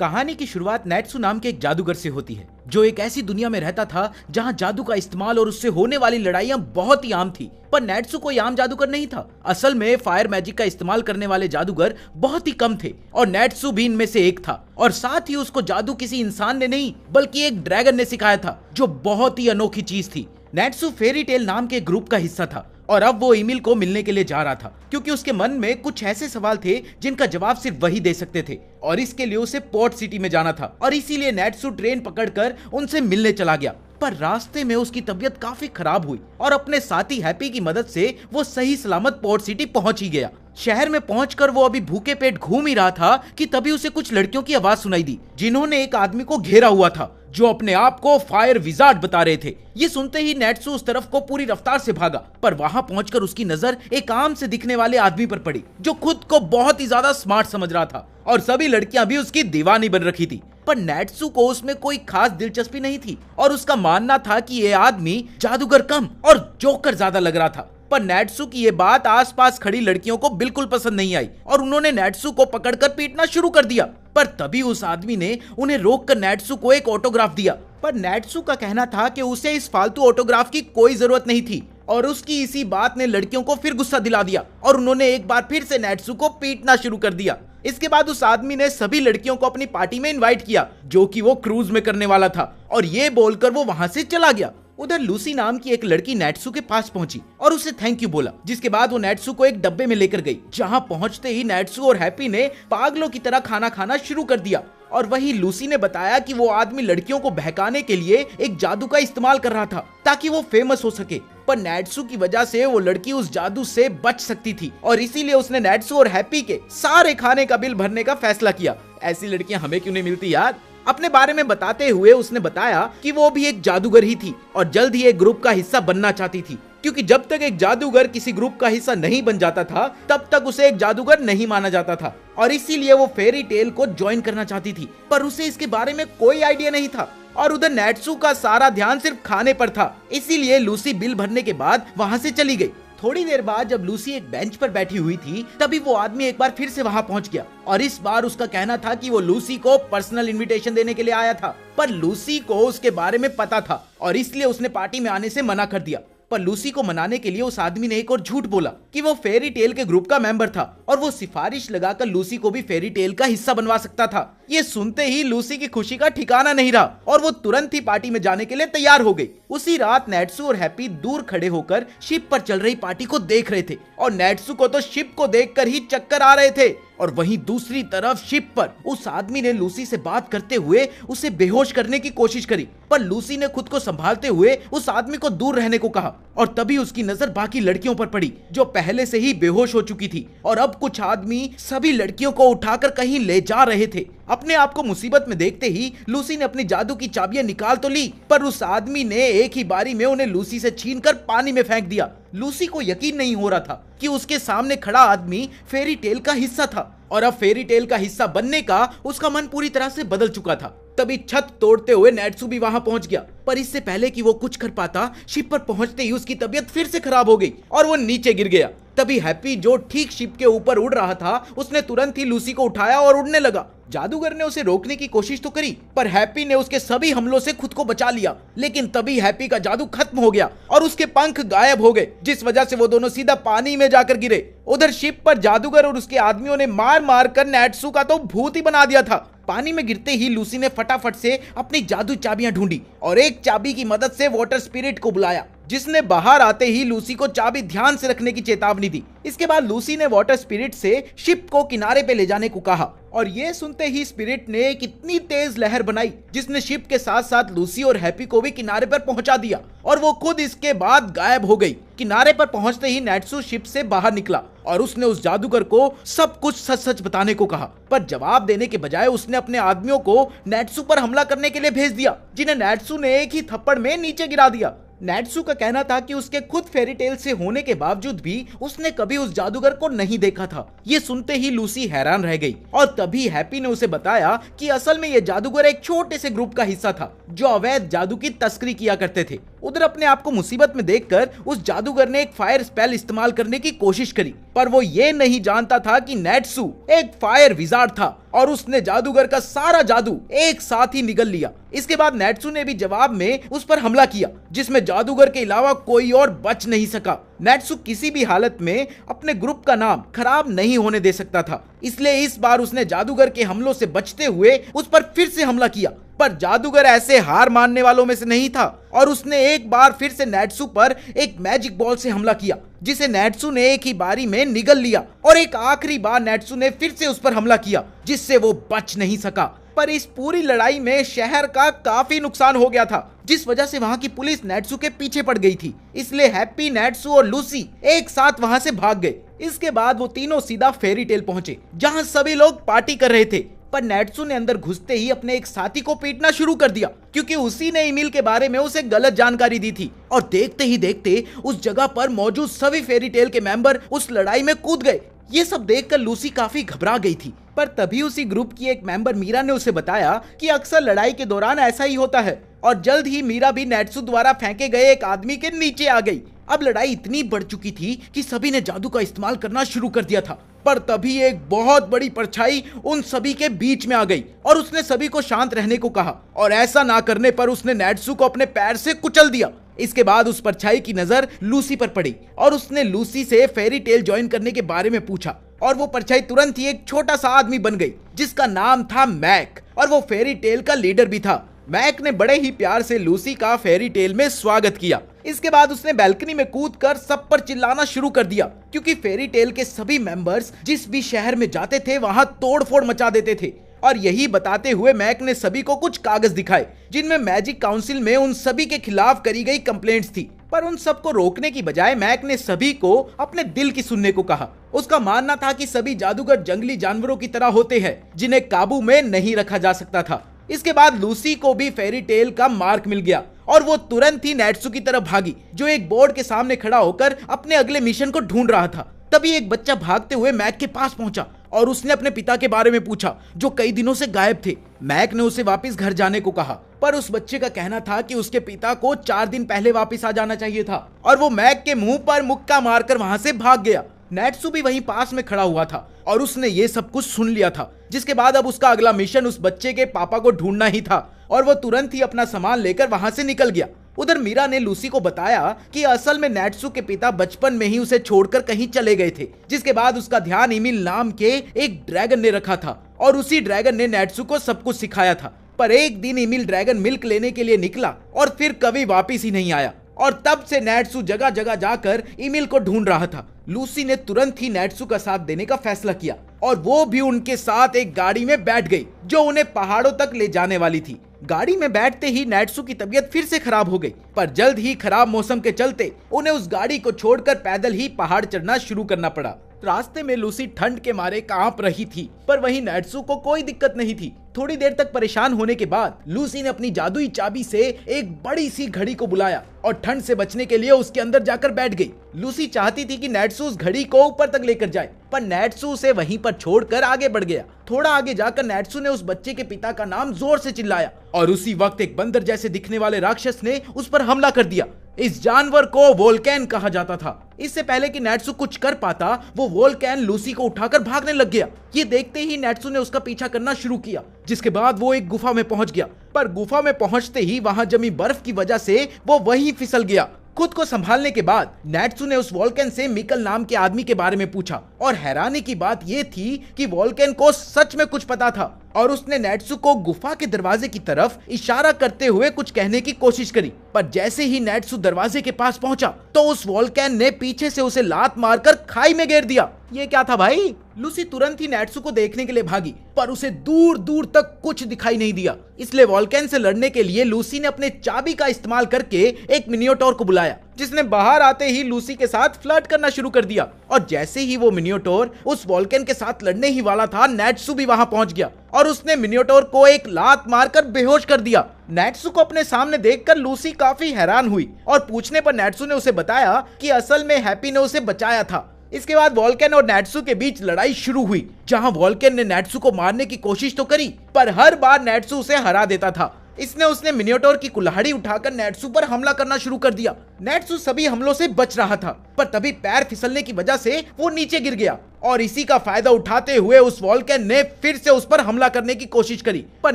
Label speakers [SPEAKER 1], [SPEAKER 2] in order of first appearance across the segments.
[SPEAKER 1] कहानी की शुरुआत नेट्सू नाम के एक जादूगर से होती है जो एक ऐसी दुनिया में रहता था जहां जादू का इस्तेमाल और उससे होने वाली लड़ाइयां बहुत ही आम थी। पर नेट्सू कोई आम जादूगर नहीं था। असल में फायर मैजिक का इस्तेमाल करने वाले जादूगर बहुत ही कम थे और नेट्सू भी इनमें से एक था। और साथ ही उसको जादू किसी इंसान ने नहीं बल्कि एक ड्रैगन ने सिखाया था जो बहुत ही अनोखी चीज थी। नेट्सू फेरी टेल नाम के ग्रुप का हिस्सा था और अब वो ईमिल को मिलने के लिए जा रहा था क्योंकि उसके मन में कुछ ऐसे सवाल थे जिनका जवाब सिर्फ वही दे सकते थे और इसके लिए उसे पोर्ट सिटी में जाना था और इसीलिए नेट्सू ट्रेन पकड़कर उनसे मिलने चला गया। पर रास्ते में उसकी तबीयत काफी खराब हुई और अपने साथी हैप्पी की मदद से वो सही सलामत पोर्ट सिटी पहुंच ही गया। शहर में पहुंचकर वो अभी भूखे पेट घूम ही रहा था कि तभी उसे कुछ लड़कियों की आवाज सुनाई दी जिन्होंने एक आदमी को घेरा हुआ था जो अपने आप को फायर विजार्ड बता रहे थे। ये सुनते ही नेट्सू उस तरफ को पूरी रफ्तार से भागा पर वहां पहुंचकर उसकी नजर एक आम से दिखने वाले आदमी पर पड़ी जो खुद को बहुत ही ज्यादा स्मार्ट समझ रहा था और सभी लड़कियां भी उसकी दीवानी बन रखी थी। पर नेट्सू को उसमें कोई खास दिलचस्पी नहीं थी और उसका मानना था कि ये आदमी जादूगर कम और जोकर ज्यादा लग रहा था। पर नेट्सू की ये बात आसपास खड़ी लड़कियों को बिल्कुल पसंद नहीं आई और उन्होंने नेट्सू को पकड़कर पीटना शुरू कर दिया। पर तभी उस आदमी ने उन्हें रोककर नेट्सू को एक ऑटोग्राफ दिया। पर नेट्सू का कहना था कि उसे इस फालतू ऑटोग्राफ की कोई जरूरत नहीं थी और उसकी इसी बात ने लड़कियों को फिर गुस्सा दिला दिया और उन्होंने एक बार फिर से नेट्सू को पीटना शुरू कर दिया। इसके बाद उस आदमी ने सभी लड़कियों को अपनी पार्टी में इनवाइट किया जो कि वो क्रूज में करने वाला था और ये बोलकर वो वहां से चला गया। उधर लूसी नाम की एक लड़की नेट्सू के पास पहुंची और उसे थैंक यू बोला जिसके बाद वो नेट्सू को एक डब्बे में लेकर गई जहां पहुंचते ही नेट्सू और हैप्पी ने पागलों की तरह खाना खाना शुरू कर दिया। और वही लूसी ने बताया कि वो आदमी लड़कियों को बहकाने के लिए एक जादू का इस्तेमाल कर रहा था ताकि वो फेमस हो सके। पर नेट्सू की वजह से वो लड़की उस जादू से बच सकती थी और इसीलिए उसने नेट्सू और हैप्पी के सारे खाने का बिल भरने का फैसला किया। ऐसी लड़कियां हमें क्यों नहीं मिलती यार। अपने बारे में बताते हुए उसने बताया कि वो भी एक जादूगर ही थी और जल्द ही एक ग्रुप का हिस्सा बनना चाहती थी क्योंकि जब तक एक जादूगर किसी ग्रुप का हिस्सा नहीं बन जाता था तब तक उसे एक जादूगर नहीं माना जाता था और इसीलिए वो फेरी टेल को ज्वाइन करना चाहती थी। पर उसे इसके बारे में कोई आइडिया नहीं था और उधर नेट्सू का सारा ध्यान सिर्फ खाने पर था। इसीलिए लूसी बिल भरने के बाद वहां से चली गई। थोड़ी देर बाद जब लूसी एक बेंच पर बैठी हुई थी तभी वो आदमी एक बार फिर से वहां पहुंच गया और इस बार उसका कहना था कि वो लूसी को पर्सनल इनविटेशन देने के लिए आया था। पर लूसी को उसके बारे में पता था और इसलिए उसने पार्टी में आने से मना कर दिया। पर लूसी को मनाने के लिए उस आदमी ने एक और झूठ बोला कि वो फेरी टेल के ग्रुप का मेंबर था और वो सिफारिश लगाकर लूसी को भी फेरी टेल का हिस्सा बनवा सकता था। ये सुनते ही लूसी की खुशी का ठिकाना नहीं रहा और वो तुरंत ही पार्टी में जाने के लिए तैयार हो गई। उसी रात नेट्सू और हैप्पी दूर खड़े होकर शिप पर चल रही पार्टी को देख रहे थे और नेट्सू को तो शिप को देखकर ही चक्कर आ रहे थे और वहीं दूसरी तरफ शिप पर उस आदमी ने लूसी से बात करते हुए उसे बेहोश करने की कोशिश करी। पर लूसी ने खुद को संभालते हुए उस आदमी को दूर रहने को कहा और तभी उसकी नजर बाकी लड़कियों पर पड़ी जो पहले से ही बेहोश हो चुकी थी और अब कुछ आदमी सभी लड़कियों को उठाकर कहीं ले जा रहे थे। अपने आप को मुसीबत में देखते ही लूसी ने अपनी जादू की चाबियां निकाल तो ली पर उस आदमी ने एक ही बारी में उन्हें लूसी से छीनकर पानी में फेंक दिया। लूसी को यकीन नहीं हो रहा था कि उसके सामने खड़ा आदमी फेरी टेल का हिस्सा था और अब फेरी टेल का हिस्सा बनने का उसका मन पूरी तरह से बदल चुका था। तभी छत तोड़ते हुए नेट्सू भी वहां पहुंच गया पर इससे पहले कि वो कुछ कर पाता शिप पर पहुंचते ही उसकी तबीयत फिर से खराब हो गई और वो नीचे गिर गया। तभी हैप्पी जो ठीक शिप के ऊपर उड़ रहा था उसने तुरंत ही लूसी को उठाया और उड़ने लगा। जादूगर ने उसे रोकने की कोशिश तो करी पर हैप्पी ने उसके सभी हमलों से खुद को बचा लिया। लेकिन तभी हैप्पी का जादू खत्म हो गया और उसके पंख गायब हो गए जिस वजह से वो दोनों सीधा पानी में जाकर गिरे। उधर शिप पर जादूगर और उसके आदमियों ने मार मार कर नेट्सू का तो भूत ही बना दिया था। पानी में गिरते ही लूसी ने फटाफट से अपनी जादू चाबियां ढूंढी और एक चाबी की मदद से वाटर स्पिरिट को बुलाया जिसने बाहर आते ही लूसी को चाबी ध्यान से रखने की चेतावनी दी। इसके बाद लूसी ने वाटर स्पिरिट से शिप को किनारे पे ले जाने को कहा और ये सुनते ही स्पिरिट ने एक इतनी तेज लहर बनाई जिसने शिप के साथ साथ लूसी और हैप्पी को भी किनारे पर पहुंचा दिया और वो खुद इसके बाद गायब हो गई। किनारे पर पहुंचते ही नेट्सू शिप से बाहर निकला और उसने उस जादूगर को सब कुछ सच सच बताने को कहा पर जवाब देने के बजाय उसने अपने आदमियों को नेट्सू पर हमला करने के लिए भेज दिया जिन्हें नेट्सू ने एक ही थप्पड़ में नीचे गिरा दिया। नेट्सू का कहना था कि उसके खुद फेरी टेल से होने के बावजूद भी उसने कभी उस जादूगर को नहीं देखा था। ये सुनते ही लूसी हैरान रह गई और तभी हैप्पी ने उसे बताया कि असल में ये जादूगर एक छोटे से ग्रुप का हिस्सा था जो अवैध जादू की तस्करी किया करते थे उधर अपने आप को मुसीबत में देखकर उस जादूगर ने एक फायर स्पेल इस्तेमाल करने की कोशिश करी, पर वो ये नहीं जानता था कि नेट्सू एक फायर विजार्ड था और उसने जादूगर का सारा जादू एक साथ ही निगल लिया। इसके बाद नेट्सू ने भी जवाब में उस पर हमला किया, जिसमें जादूगर के अलावा कोई और बच नहीं सका। नेट्सू किसी भी हालत में अपने ग्रुप का नाम खराब नहीं होने दे सकता था, इसलिए इस बार उसने जादूगर के हमलों से बचते हुए उस पर फिर से हमला किया। पर जादूगर ऐसे हार मानने वालों में से नहीं था और उसने एक बार फिर से नेट्सू पर एक मैजिक बॉल से हमला किया, जिसे नेट्सू ने एक ही बारी में निगल लिया और एक आखिरी बार नेट्सू ने फिर से उस पर हमला किया, जिससे वो बच नहीं सका। पर इस पूरी लड़ाई में शहर का काफी नुकसान हो गया था, जिस वजह से वहां की पुलिस नेट्सू के पीछे पड़ गई थी। इसलिए हैप्पी, नेट्सू और लूसी एक साथ वहां से भाग गए। इसके बाद वो तीनों सीधा फेरी टेल पहुंचे, जहां सभी लोग पार्टी कर रहे थे। पर नेट्सू ने अंदर घुसते ही अपने एक साथी को पीटना शुरू कर दिया, क्योंकि उसी ने ईमेल के बारे में उसे गलत जानकारी दी थी। और देखते ही देखते उस जगह पर मौजूद सभी फेरी टेल के मेंबर उस लड़ाई में कूद गए। ये सब देखकर लूसी काफी घबरा गई थी, पर तभी उसी ग्रुप की एक मेंबर मीरा ने उसे बताया कि अक्सर लड़ाई के दौरान ऐसा ही होता है। और जल्द ही मीरा भी नेट्सू द्वारा फेंके गए एक आदमी के नीचे आ गई। अब लड़ाई इतनी बढ़ चुकी थी कि सभी ने जादू का इस्तेमाल करना शुरू कर दिया था। पर तभी एक बहुत बड़ी परछाई उन सभी के बीच में आ गई और उसने सभी को शांत रहने को कहा, और ऐसा ना करने पर उसने नेट्सू को अपने पैर से कुचल दिया। इसके बाद उस परछाई की नजर लूसी पर पड़ी और उसने लूसी से फेरी टेल ज्वाइन करने के बारे में पूछा, और वो परछाई तुरंत ही एक छोटा सा आदमी बन गई, जिसका नाम था मैक, और वो फेरी टेल का लीडर भी था। मैक ने बड़े ही प्यार से लूसी का फेरी टेल में स्वागत किया। इसके बाद उसने बैल्कनी में कूदकर सब पर चिल्लाना शुरू कर दिया, क्योंकि फेरी टेल के सभी मेंबर्स जिस भी शहर में जाते थे वहां तोड़फोड़ मचा देते थे। और यही बताते हुए मैक ने सभी को कुछ कागज दिखाए, जिनमें मैजिक काउंसिल में उन सभी के खिलाफ करी गई कंप्लेंट्स थी। पर उन सबको रोकने की बजाय मैक ने सभी को अपने दिल की सुनने को कहा। उसका मानना था कि सभी जादूगर जंगली जानवरों की तरह होते हैं, जिन्हें काबू में नहीं रखा जा सकता था। इसके बाद लूसी को भी फेरी टेल का मार्क मिल गया और वो तुरंत ही नेट्सू की तरफ भागी, जो एक बोर्ड के सामने खड़ा होकर अपने अगले मिशन को ढूंढ रहा था। तभी एक बच्चा भागते हुए मैक के पास पहुंचा और उसने अपने पिता के बारे में पूछा, जो कई दिनों से गायब थे। मैक ने उसे वापस घर जाने को कहा, पर उस बच्चे का कहना था कि उसके पिता को 4 दिन पहले वापस आ जाना चाहिए था, और वो मैक के मुंह पर मुक्का मारकर वहां से भाग गया। नेट्सू भी वहीं पास में खड़ा हुआ था और उसने ये सब कुछ सुन लिया था, जिसके बाद अब उसका अगला मिशन उस बच्चे के पापा को ढूंढना ही था, और वो तुरंत ही अपना सामान लेकर वहां से निकल गया। उधर मीरा ने लूसी को बताया कि असल में नेट्सू के पिता बचपन में ही उसे छोड़कर कहीं चले गए थे, जिसके बाद उसका ध्यान ईमिल नाम के एक ड्रैगन ने रखा था, और उसी ड्रैगन ने नेट्सू को सब कुछ सिखाया था। पर एक दिन ईमिल ड्रैगन मिल्क लेने के लिए निकला और फिर कभी वापिस ही नहीं आया, और तब से नेट्सू जगह जगह जाकर ईमिल को ढूंढ रहा था। लूसी ने तुरंत ही नेट्सू का साथ देने का फैसला किया, और वो भी उनके साथ एक गाड़ी में बैठ गई, जो उन्हें पहाड़ों तक ले जाने वाली थी। गाड़ी में बैठते ही नेट्सू की तबीयत फिर से खराब हो गई, पर जल्द ही खराब मौसम के चलते उन्हें उस गाड़ी को छोड़कर पैदल ही पहाड़ चढ़ना शुरू करना पड़ा। रास्ते में लूसी ठंड के मारे कांप रही थी, पर वहीं नेट्सू को कोई दिक्कत नहीं थी। थोड़ी देर तक परेशान होने के बाद लूसी ने अपनी जादुई चाबी से एक बड़ी सी घड़ी को बुलाया और ठंड से बचने के लिए उसके अंदर जाकर बैठ गई। लूसी चाहती थी कि नेट्सू उस घड़ी को ऊपर तक लेकर जाए, पर नेट्सू उसे वहीं पर छोड़कर आगे बढ़ गया। थोड़ा आगे जाकर नेट्सू ने उस बच्चे के पिता का नाम जोर से चिल्लाया, और उसी वक्त एक बंदर जैसे दिखने वाले राक्षस ने उस पर हमला कर दिया। इस जानवर को वोल्केन कहा जाता था। इससे पहले कि नेट्सू कुछ कर पाता, वो वोल्केन लूसी को उठाकर भागने लग गया। ये देखते ही नेट्सू ने उसका पीछा करना शुरू किया, जिसके बाद वो एक गुफा में पहुंच गया। पर गुफा में पहुंचते ही वहां जमी बर्फ की वजह से वो वहीं फिसल गया। खुद को संभालने के बाद नेट्सू ने उस वोल्केन से मिकल नाम के आदमी के बारे में पूछा, और हैरानी की बात यह थी कि वोल्केन को सच में कुछ पता था, और उसने नेट्सू को गुफा के दरवाजे की तरफ इशारा करते हुए कुछ कहने की कोशिश करी। पर जैसे ही नेट्सू दरवाजे के पास पहुंचा, तो उस वोल्केन ने पीछे से उसे लात मारकर खाई में गिर दिया। ये क्या था भाई? लूसी तुरंत ही नेट्सू को देखने के लिए भागी, पर उसे दूर दूर तक कुछ दिखाई नहीं दिया। इसलिए वोल्केन से लड़ने के लिए लूसी ने अपने चाबी का इस्तेमाल करके एक मिनियोटोर को बुलाया, जिसने बाहर आते ही लूसी के साथ फ्लर्ट करना शुरू कर दिया। और जैसे ही वो मिनियोटोर उस वोल्केन के साथ लड़ने ही वाला था, नेट्सू भी वहां पहुंच गया और उसने मिनियोटोर को एक लात मारकर बेहोश कर दिया। नेट्सू को अपने सामने देखकर लूसी काफी हैरान हुई, और पूछने पर नेट्सू ने उसे बताया कि असल में हैप्पी ने उसे बचाया था। इसके बाद वोल्केन और नेट्सू के बीच लड़ाई शुरू हुई, जहां वोल्केन ने नेट्सू को मारने की कोशिश तो करी, पर हर बार नेट्सू उसे हरा देता था। इसने उसने मिनियोटोर की कुल्हाड़ी उठाकर नेट्सू पर हमला करना शुरू कर दिया। नेट्सू सभी हमलों से बच रहा था, पर तभी पैर फिसलने की वजह से वो नीचे गिर गया और इसी का फायदा उठाते हुए उस वोल्केन ने फिर से उस पर हमला करने की कोशिश करी। पर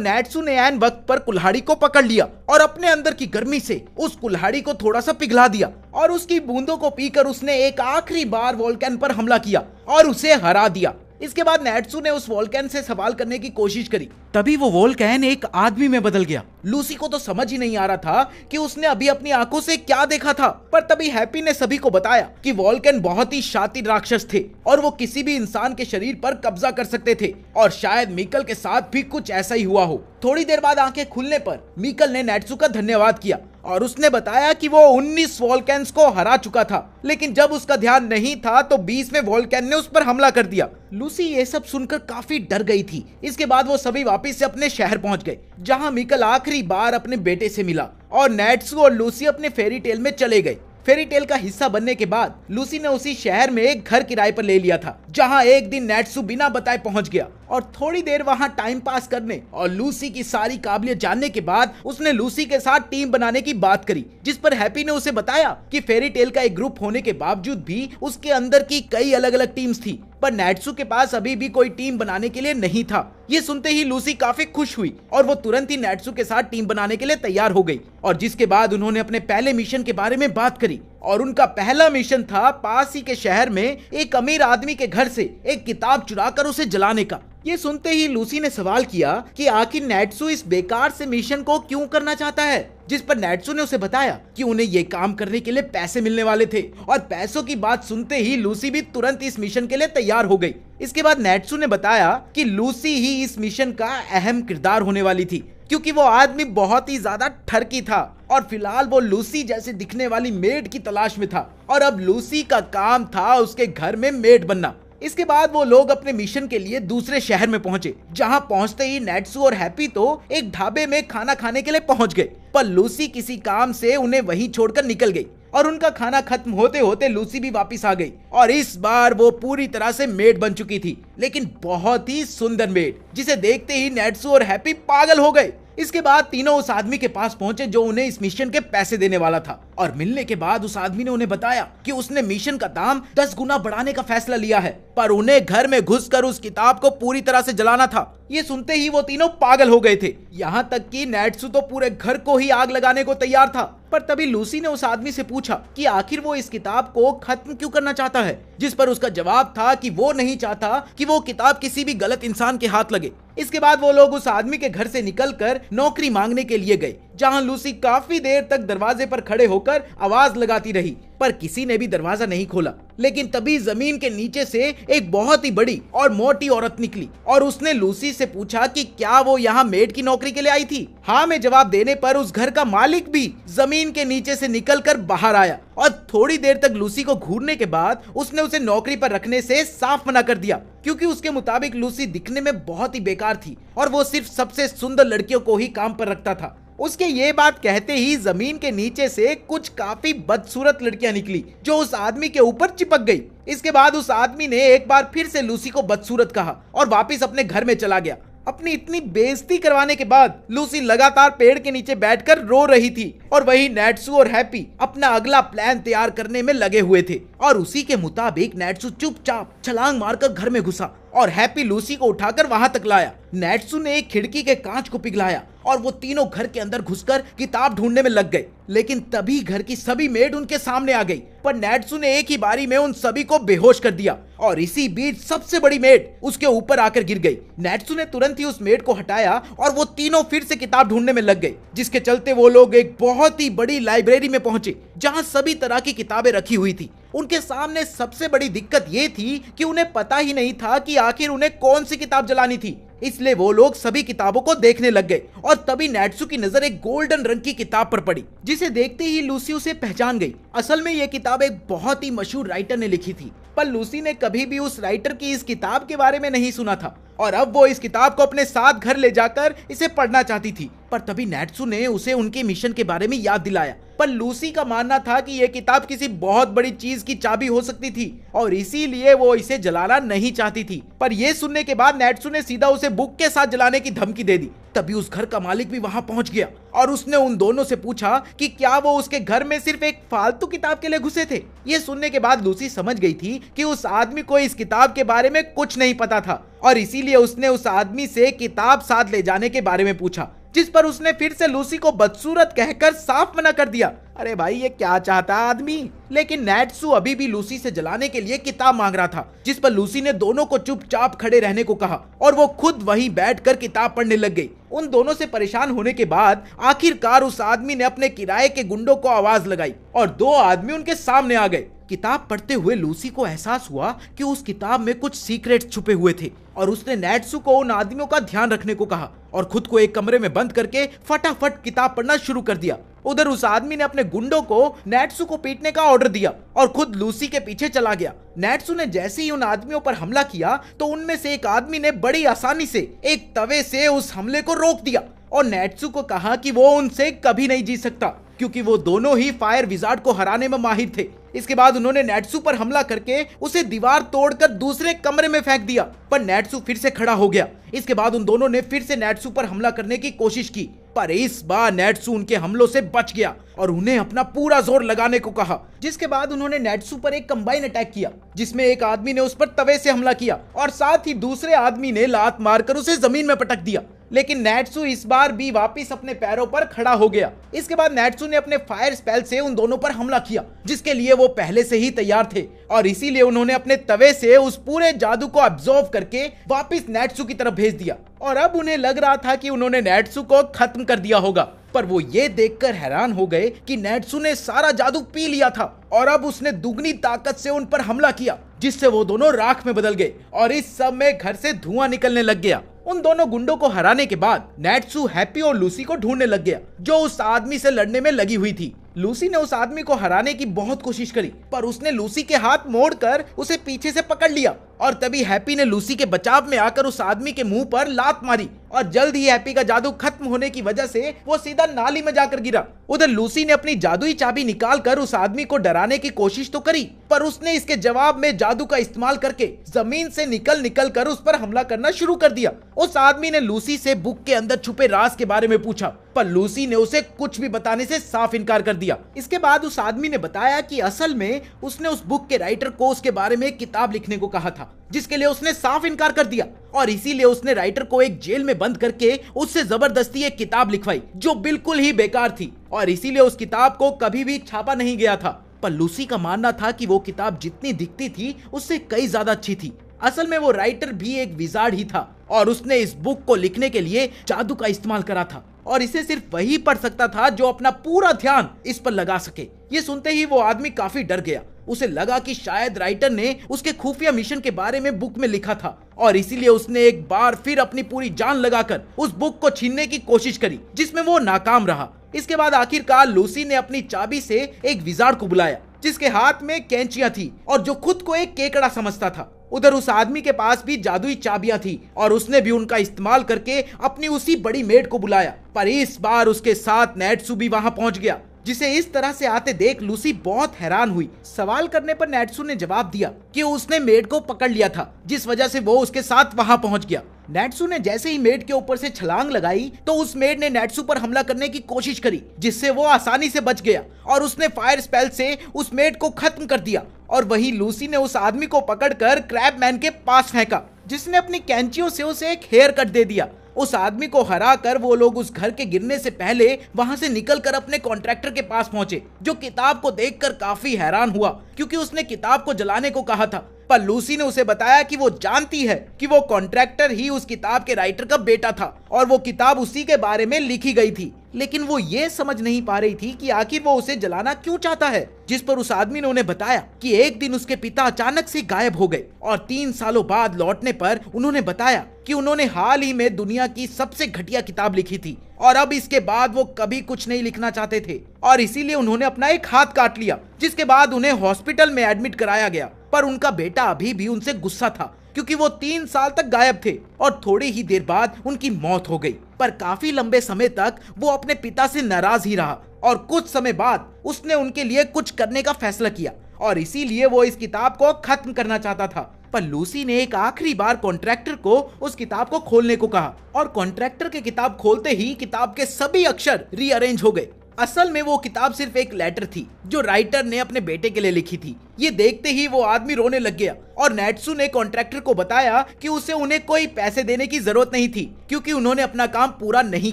[SPEAKER 1] नेट्सू ने ऐन वक्त पर कुल्हाड़ी को पकड़ लिया और अपने अंदर की गर्मी से उस कुल्हाड़ी को थोड़ा सा पिघला दिया और उसकी बूंदों को पीकर उसने एक आखिरी बार वोल्केन पर हमला किया और उसे हरा दिया। इसके बाद नेट्सू ने उस वोल्केन से सवाल करने की कोशिश करी, तभी वो वोल्केन एक आदमी में बदल गया। लूसी को तो समझ ही नहीं आ रहा था कि उसने अभी अपनी आंखों से क्या देखा था, पर तभी हैप्पी ने सभी को बताया कि वोल्केन बहुत ही शातिर राक्षस थे और वो किसी भी इंसान के शरीर पर कब्जा कर सकते थे और शायद मीकल के साथ भी कुछ ऐसा ही हुआ हो। थोड़ी देर बाद आंखें खुलने पर मीकल ने नेट्सू का धन्यवाद किया और उसने बताया कि वो 19 वोल्केन्स को हरा चुका था, लेकिन जब उसका ध्यान नहीं था तो 20वें वोल्केन ने उस पर हमला कर दिया। लूसी ये सब सुनकर काफी डर गई थी। इसके बाद वो सभी वापस से अपने शहर पहुंच गए, जहां मीकल आखिरी बार अपने बेटे से मिला और नेट्सू और लूसी अपने फेरी टेल में चले गए। फेरी टेल का हिस्सा बनने के बाद लूसी ने उसी शहर में एक घर किराए पर ले लिया था, जहां एक दिन नेट्सू बिना बताए पहुंच गया और थोड़ी देर वहां टाइम पास करने और लूसी की सारी काबिलियत जानने के बाद उसने लूसी के साथ टीम बनाने की बात करी, जिस पर हैप्पी ने उसे बताया कि फेरी टेल का एक ग्रुप होने के बावजूद भी उसके अंदर की कई अलग अलग टीम्स थी, पर नेट्सू के पास अभी भी कोई टीम बनाने के लिए नहीं था। ये सुनते ही लूसी काफी खुश हुई और वो तुरंत ही नेट्सू के साथ टीम बनाने के लिए तैयार हो गई और जिसके बाद उन्होंने अपने पहले मिशन के बारे में बात करी और उनका पहला मिशन था पास ही के शहर में एक अमीर आदमी के घर से एक किताब चुराकर उसे जलाने का। ये सुनते ही लूसी ने सवाल किया कि आखिर नेट्सू इस बेकार से मिशन को क्यों करना चाहता है, जिस पर नेट्सू ने उसे बताया कि उन्हें ये काम करने के लिए पैसे मिलने वाले थे और पैसों की बात सुनते ही लूसी भी तुरंत इस मिशन के लिए तैयार हो गई। इसके बाद नेट्सू ने बताया कि लूसी ही इस मिशन का अहम किरदार होने वाली थी, क्योंकि वो आदमी बहुत ही ज्यादा ठरकी था और फिलहाल वो लूसी जैसे दिखने वाली मेड की तलाश में था और अब लूसी का काम था उसके घर में मेड बनना। इसके बाद वो लोग अपने मिशन के लिए दूसरे शहर में पहुंचे, जहां पहुंचते ही नेट्सू और हैप्पी तो एक ढाबे में खाना खाने के लिए पहुंच गए, पर लूसी किसी काम से उन्हें वहीं छोड़कर निकल गई और उनका खाना खत्म होते होते लूसी भी वापस आ गई और इस बार वो पूरी तरह से मेड बन चुकी थी, लेकिन बहुत ही सुंदर मेड, जिसे देखते ही नेट्सू और हैप्पी पागल हो गए। इसके बाद तीनों उस आदमी के पास पहुंचे जो उन्हें इस मिशन के पैसे देने वाला था और मिलने के बाद उस आदमी ने उन्हें बताया कि उसने मिशन का दाम 10 गुना बढ़ाने का फैसला लिया है, पर उन्हें घर में घुसकर उस किताब को पूरी तरह से जलाना था। ये सुनते ही वो तीनों पागल हो गए थे, यहाँ तक कि नेट्सू तो पूरे घर को ही आग लगाने को तैयार था। पर तभी लूसी ने उस आदमी से पूछा कि आखिर वो इस किताब को खत्म क्यों करना चाहता है, जिस पर उसका जवाब था कि वो नहीं चाहता कि वो किताब किसी भी गलत इंसान के हाथ लगे। इसके बाद वो लोग उस आदमी के घर से निकलकर नौकरी मांगने के लिए गए, जहां लूसी काफी देर तक दरवाजे पर खड़े होकर आवाज लगाती रही, पर किसी ने भी दरवाजा नहीं खोला। लेकिन तभी जमीन के नीचे से एक बहुत ही बड़ी और मोटी औरत निकली और उसने लूसी से पूछा कि क्या वो यहाँ मेड की नौकरी के लिए आई थी। हाँ में जवाब देने पर उस घर का मालिक भी जमीन के नीचे से निकलकर बाहर आया और थोड़ी देर तक लूसी को घूरने के बाद उसने उसे नौकरी पर रखने से साफ मना कर दिया, क्योंकि उसके मुताबिक लूसी दिखने में बहुत ही बेकार थी और वो सिर्फ सबसे सुंदर लड़कियों को ही काम पर रखता था। उसके ये बात कहते ही जमीन के नीचे से कुछ काफी बदसूरत लड़कियां निकली जो उस आदमी के ऊपर चिपक गई। इसके बाद उस आदमी ने एक बार फिर से लूसी को बदसूरत कहा और वापस अपने घर में चला गया। अपनी इतनी बेइज्जती करवाने के बाद लूसी लगातार पेड़ के नीचे बैठकर रो रही थी और वही नेट्सू और हैप्पी अपना अगला प्लान तैयार करने में लगे हुए थे और उसी के मुताबिक नेट्सू चुपचाप छलांग मारकर घर में घुसा और हैप्पी लूसी को उठाकर वहां तक लाया। नेट्सू ने एक खिड़की के कांच को पिघलाया और वो तीनों घर के अंदर घुसकर किताब ढूंढने में लग गए, लेकिन तभी घर की सभी मेड उनके सामने आ गई, पर नेट्सू ने एक ही बारी में उन सभी को बेहोश कर दिया और इसी बीच सबसे बड़ी मेड उसके ऊपर आकर गिर गई। नेट्सू ने तुरंत ही उस मेड को हटाया और वो तीनों फिर से किताब ढूंढने में लग गए, जिसके चलते वो लोग एक बहुत ही बड़ी लाइब्रेरी में पहुंचे जहां सभी तरह की किताबें रखी हुई थी। उनके सामने सबसे बड़ी दिक्कत ये थी कि उन्हें पता ही नहीं था कि आखिर उन्हें कौन सी किताब जलानी थी, इसलिए वो लोग सभी किताबों को देखने लग गए और तभी नेट्सू की नजर एक गोल्डन रंग की किताब पर पड़ी, जिसे देखते ही लूसी उसे पहचान गई। असल में ये किताब एक बहुत ही मशहूर राइटर ने लिखी थी, पर लूसी ने कभी भी उस राइटर की इस किताब के बारे में नहीं सुना था और अब वो इस किताब को अपने साथ घर ले जाकर इसे पढ़ना चाहती थी। पर तभी नेट्सू ने उसे उनके मिशन के बारे में याद दिलाया पर लूसी का मानना था कि यह किताब किसी बहुत बड़ी चीज की चाबी हो सकती थी और इसीलिए वो इसे जलाना नहीं चाहती थी। पर यह सुनने के बाद नेट्सू ने सीधा उसे बुक के साथ जलाने की धमकी दे दी। तभी उस घर का मालिक भी वहां पहुंच गया और उसने उन दोनों से पूछा कि क्या वो उसके घर में सिर्फ एक फालतू किताब के लिए घुसे थे। ये सुनने के बाद लूसी समझ गई थी कि उस आदमी को इस किताब के बारे में कुछ नहीं पता था और इसीलिए उसने उस आदमी से किताब साथ ले जाने के बारे में पूछा, जिस पर उसने फिर से लूसी को बदसूरत कहकर साफ मना कर दिया। अरे भाई, ये क्या चाहता आदमी। लेकिन नेट्सू अभी भी लूसी से जलाने के लिए किताब मांग रहा था, जिस पर लूसी ने दोनों को चुपचाप खड़े रहने को कहा और वो खुद वहीं बैठकर किताब पढ़ने लग गई। उन दोनों से परेशान होने के बाद आखिरकार उस आदमी ने अपने किराए के गुंडों को आवाज लगाई और दो आदमी उनके सामने आ गए। किताब पढ़ते हुए लूसी को एहसास हुआ कि उस किताब में कुछ सीक्रेट्स छुपे हुए थे और उसने नेट्सू को उन आदमियों का ध्यान रखने को कहा और खुद को एक कमरे में बंद करके फटाफट किताब पढ़ना शुरू कर दिया। उधर उस आदमी ने अपने गुंडों को नेट्सू को पीटने का ऑर्डर दिया और खुद लूसी के पीछे चला गया। नेट्सू ने जैसे ही उन आदमियों पर हमला किया तो उनमें से एक आदमी ने बड़ी आसानी से एक तवे से उस हमले को रोक दिया और नेट्सू को कहा कि वो उनसे कभी नहीं जीत सकता क्योंकि वो दोनों ही फायर विजार्ड को हराने में माहिर थे। इसके बाद उन्होंने नेट्सू पर हमला करके उसे दीवार तोड़कर दूसरे कमरे में फेंक दिया, पर नेट्सू फिर से खड़ा हो गया। इसके बाद उन दोनों ने फिर से नेट्सू पर हमला करने की कोशिश की, पर इस बार नेट्सू उनके हमलों से बच गया और उन्हें अपना पूरा जोर लगाने को कहा। जिसके बाद उन्होंने नेट्सू पर एक कंबाइन अटैक किया, जिसमें एक आदमी ने उस पर तवे से हमला किया और साथ ही दूसरे आदमी ने लात मारकर उसे जमीन में पटक दिया। लेकिन नेट्सू इस बार भी वापस अपने पैरों पर खड़ा हो गया। इसके बाद नेट्सू ने अपने फायर स्पेल से उन दोनों पर हमला किया, जिसके लिए वो पहले से ही तैयार थे और इसीलिए उन्होंने अपने तवे से उस पूरे जादू को अब्सॉर्ब करके वापस नेट्सू की तरफ भेज दिया। और अब उन्हें लग रहा था कि उन्होंने नेट्सू को खत्म कर दिया होगा, पर वो ये देखकर हैरान हो गए कि नेट्सू ने सारा जादू पी लिया था और अब उसने दुगनी ताकत से उन पर हमला किया, जिससे वो दोनों राख में बदल गए और इस सब में घर से धुआं निकलने लग गया। उन दोनों गुंडों को हराने के बाद नेट्सू हैप्पी और लूसी को ढूंढने लग गया, जो उस आदमी से लड़ने में लगी हुई थी। लूसी ने उस आदमी को हराने की बहुत कोशिश करी, पर उसने लूसी के हाथ मोड़कर उसे पीछे से पकड़ लिया और तभी हैप्पी ने लूसी के बचाव में आकर उस आदमी के मुंह पर लात मारी और जल्द ही हैप्पी का जादू खत्म होने की वजह से वो सीधा नाली में जाकर गिरा। उधर लूसी ने अपनी जादुई चाबी निकालकर उस आदमी को डराने की कोशिश तो करी, पर उसने इसके जवाब में जादू का इस्तेमाल करके जमीन से निकल कर उस पर हमला करना शुरू कर दिया। उस आदमी ने लूसी से बुक के अंदर छुपे राज के बारे में पूछा, पर लूसी ने उसे कुछ भी बताने से साफ इनकार कर दिया। इसके बाद उस आदमी ने बताया कि असल में उसने उस बुक के राइटर को उसके बारे में एक किताब लिखने को कहा था, जिसके लिए उसने साफ इनकार कर दिया और इसीलिए उसने राइटर को एक जेल में बंद करके उससे जबरदस्ती एक किताब लिखवाई जो बिल्कुल ही बेकार थी और इसीलिए उस किताब को कभी भी छापा नहीं गया था। पर लूसी का मानना था कि वो किताब जितनी दिखती थी उससे कई ज्यादा अच्छी थी। असल में वो राइटर भी एक विजार्ड ही था और उसने इस बुक को लिखने के लिए जादू का इस्तेमाल करा था और इसे सिर्फ वही पढ़ सकता था जो अपना पूरा ध्यान इस पर लगा सके। ये सुनते ही वो आदमी काफी डर गया। उसे लगा कि शायद राइटर ने उसके खुफिया मिशन के बारे में बुक में लिखा था और इसीलिए उसने एक बार फिर अपनी पूरी जान लगाकर उस बुक को छीनने की कोशिश करी, जिसमें वो नाकाम रहा। इसके बाद आखिरकार लूसी ने अपनी चाबी से एक विजार्ड को बुलाया, जिसके हाथ में कैंचियां थी और जो खुद को एक केकड़ा समझता था। उधर उस आदमी के पास भी जादुई चाबियां थी और उसने भी उनका इस्तेमाल करके अपनी उसी बड़ी मेड को बुलाया, पर इस बार उसके साथ नेट्सू भी वहां पहुंच गया, जिसे इस तरह से आते देख लूसी बहुत हैरान हुई। सवाल करने पर नेट्सू ने जवाब दिया कि उसने मेड को पकड़ लिया था, जिस वजह से वो उसके साथ वहां पहुंच गया। नेट्सू ने जैसे ही मेड के ऊपर से छलांग लगाई तो उस मेड ने नेट्सू पर हमला करने की कोशिश करी, जिससे वो आसानी से बच गया और उसने फायर स्पेल से उस मेड को खत्म कर दिया। और वहीं लूसी ने उस आदमी को पकड़कर क्रैब मैन के पास फेंका, जिसने अपनी कैंचियों से उसे एक हेयर कट दे दिया। उस आदमी को हरा कर वो लोग उस घर के गिरने से पहले वहां से निकलकर अपने कॉन्ट्रैक्टर के पास पहुंचे, जो किताब को देखकर काफी हैरान हुआ क्योंकि उसने किताब को जलाने को कहा था। पर लूसी ने उसे बताया कि वो जानती है कि वो कॉन्ट्रैक्टर ही उस किताब के राइटर का बेटा था और वो किताब उसी के बारे में लिखी गई थी, लेकिन वो ये समझ नहीं पा रही थी कि आखिर वो उसे जलाना क्यों चाहता है। जिस पर उस आदमी ने उन्हें बताया कि एक दिन उसके पिता अचानक से गायब हो गए और 3 सालों बाद लौटने पर उन्होंने बताया कि उन्होंने हाल ही में दुनिया की सबसे घटिया किताब लिखी थी और अब इसके बाद वो कभी कुछ नहीं लिखना चाहते थे और इसीलिए उन्होंने अपना एक हाथ काट लिया, जिसके बाद उन्हें हॉस्पिटल में एडमिट कराया गया। पर उनका बेटा अभी भी उनसे गुस्सा था क्योंकि वो 3 साल तक गायब थे और थोड़ी ही देर बाद उनकी मौत हो गई। पर काफी लंबे समय तक वो अपने पिता से नाराज ही रहा और कुछ समय बाद उसने उनके लिए कुछ करने का फैसला किया और इसीलिए वो इस किताब को खत्म करना चाहता था। पर लूसी ने एक आखिरी बार कॉन्ट्रैक्टर को उस किताब को खोलने को कहा और कॉन्ट्रैक्टर के किताब खोलते ही किताब के सभी अक्षर रीअरेंज हो गए। असल में वो किताब सिर्फ एक लेटर थी जो राइटर ने अपने बेटे के लिए लिखी थी। ये देखते ही वो आदमी रोने लग गया और नेट्सू ने कॉन्ट्रैक्टर को बताया कि उसे उन्हें कोई पैसे देने की जरूरत नहीं थी क्योंकि उन्होंने अपना काम पूरा नहीं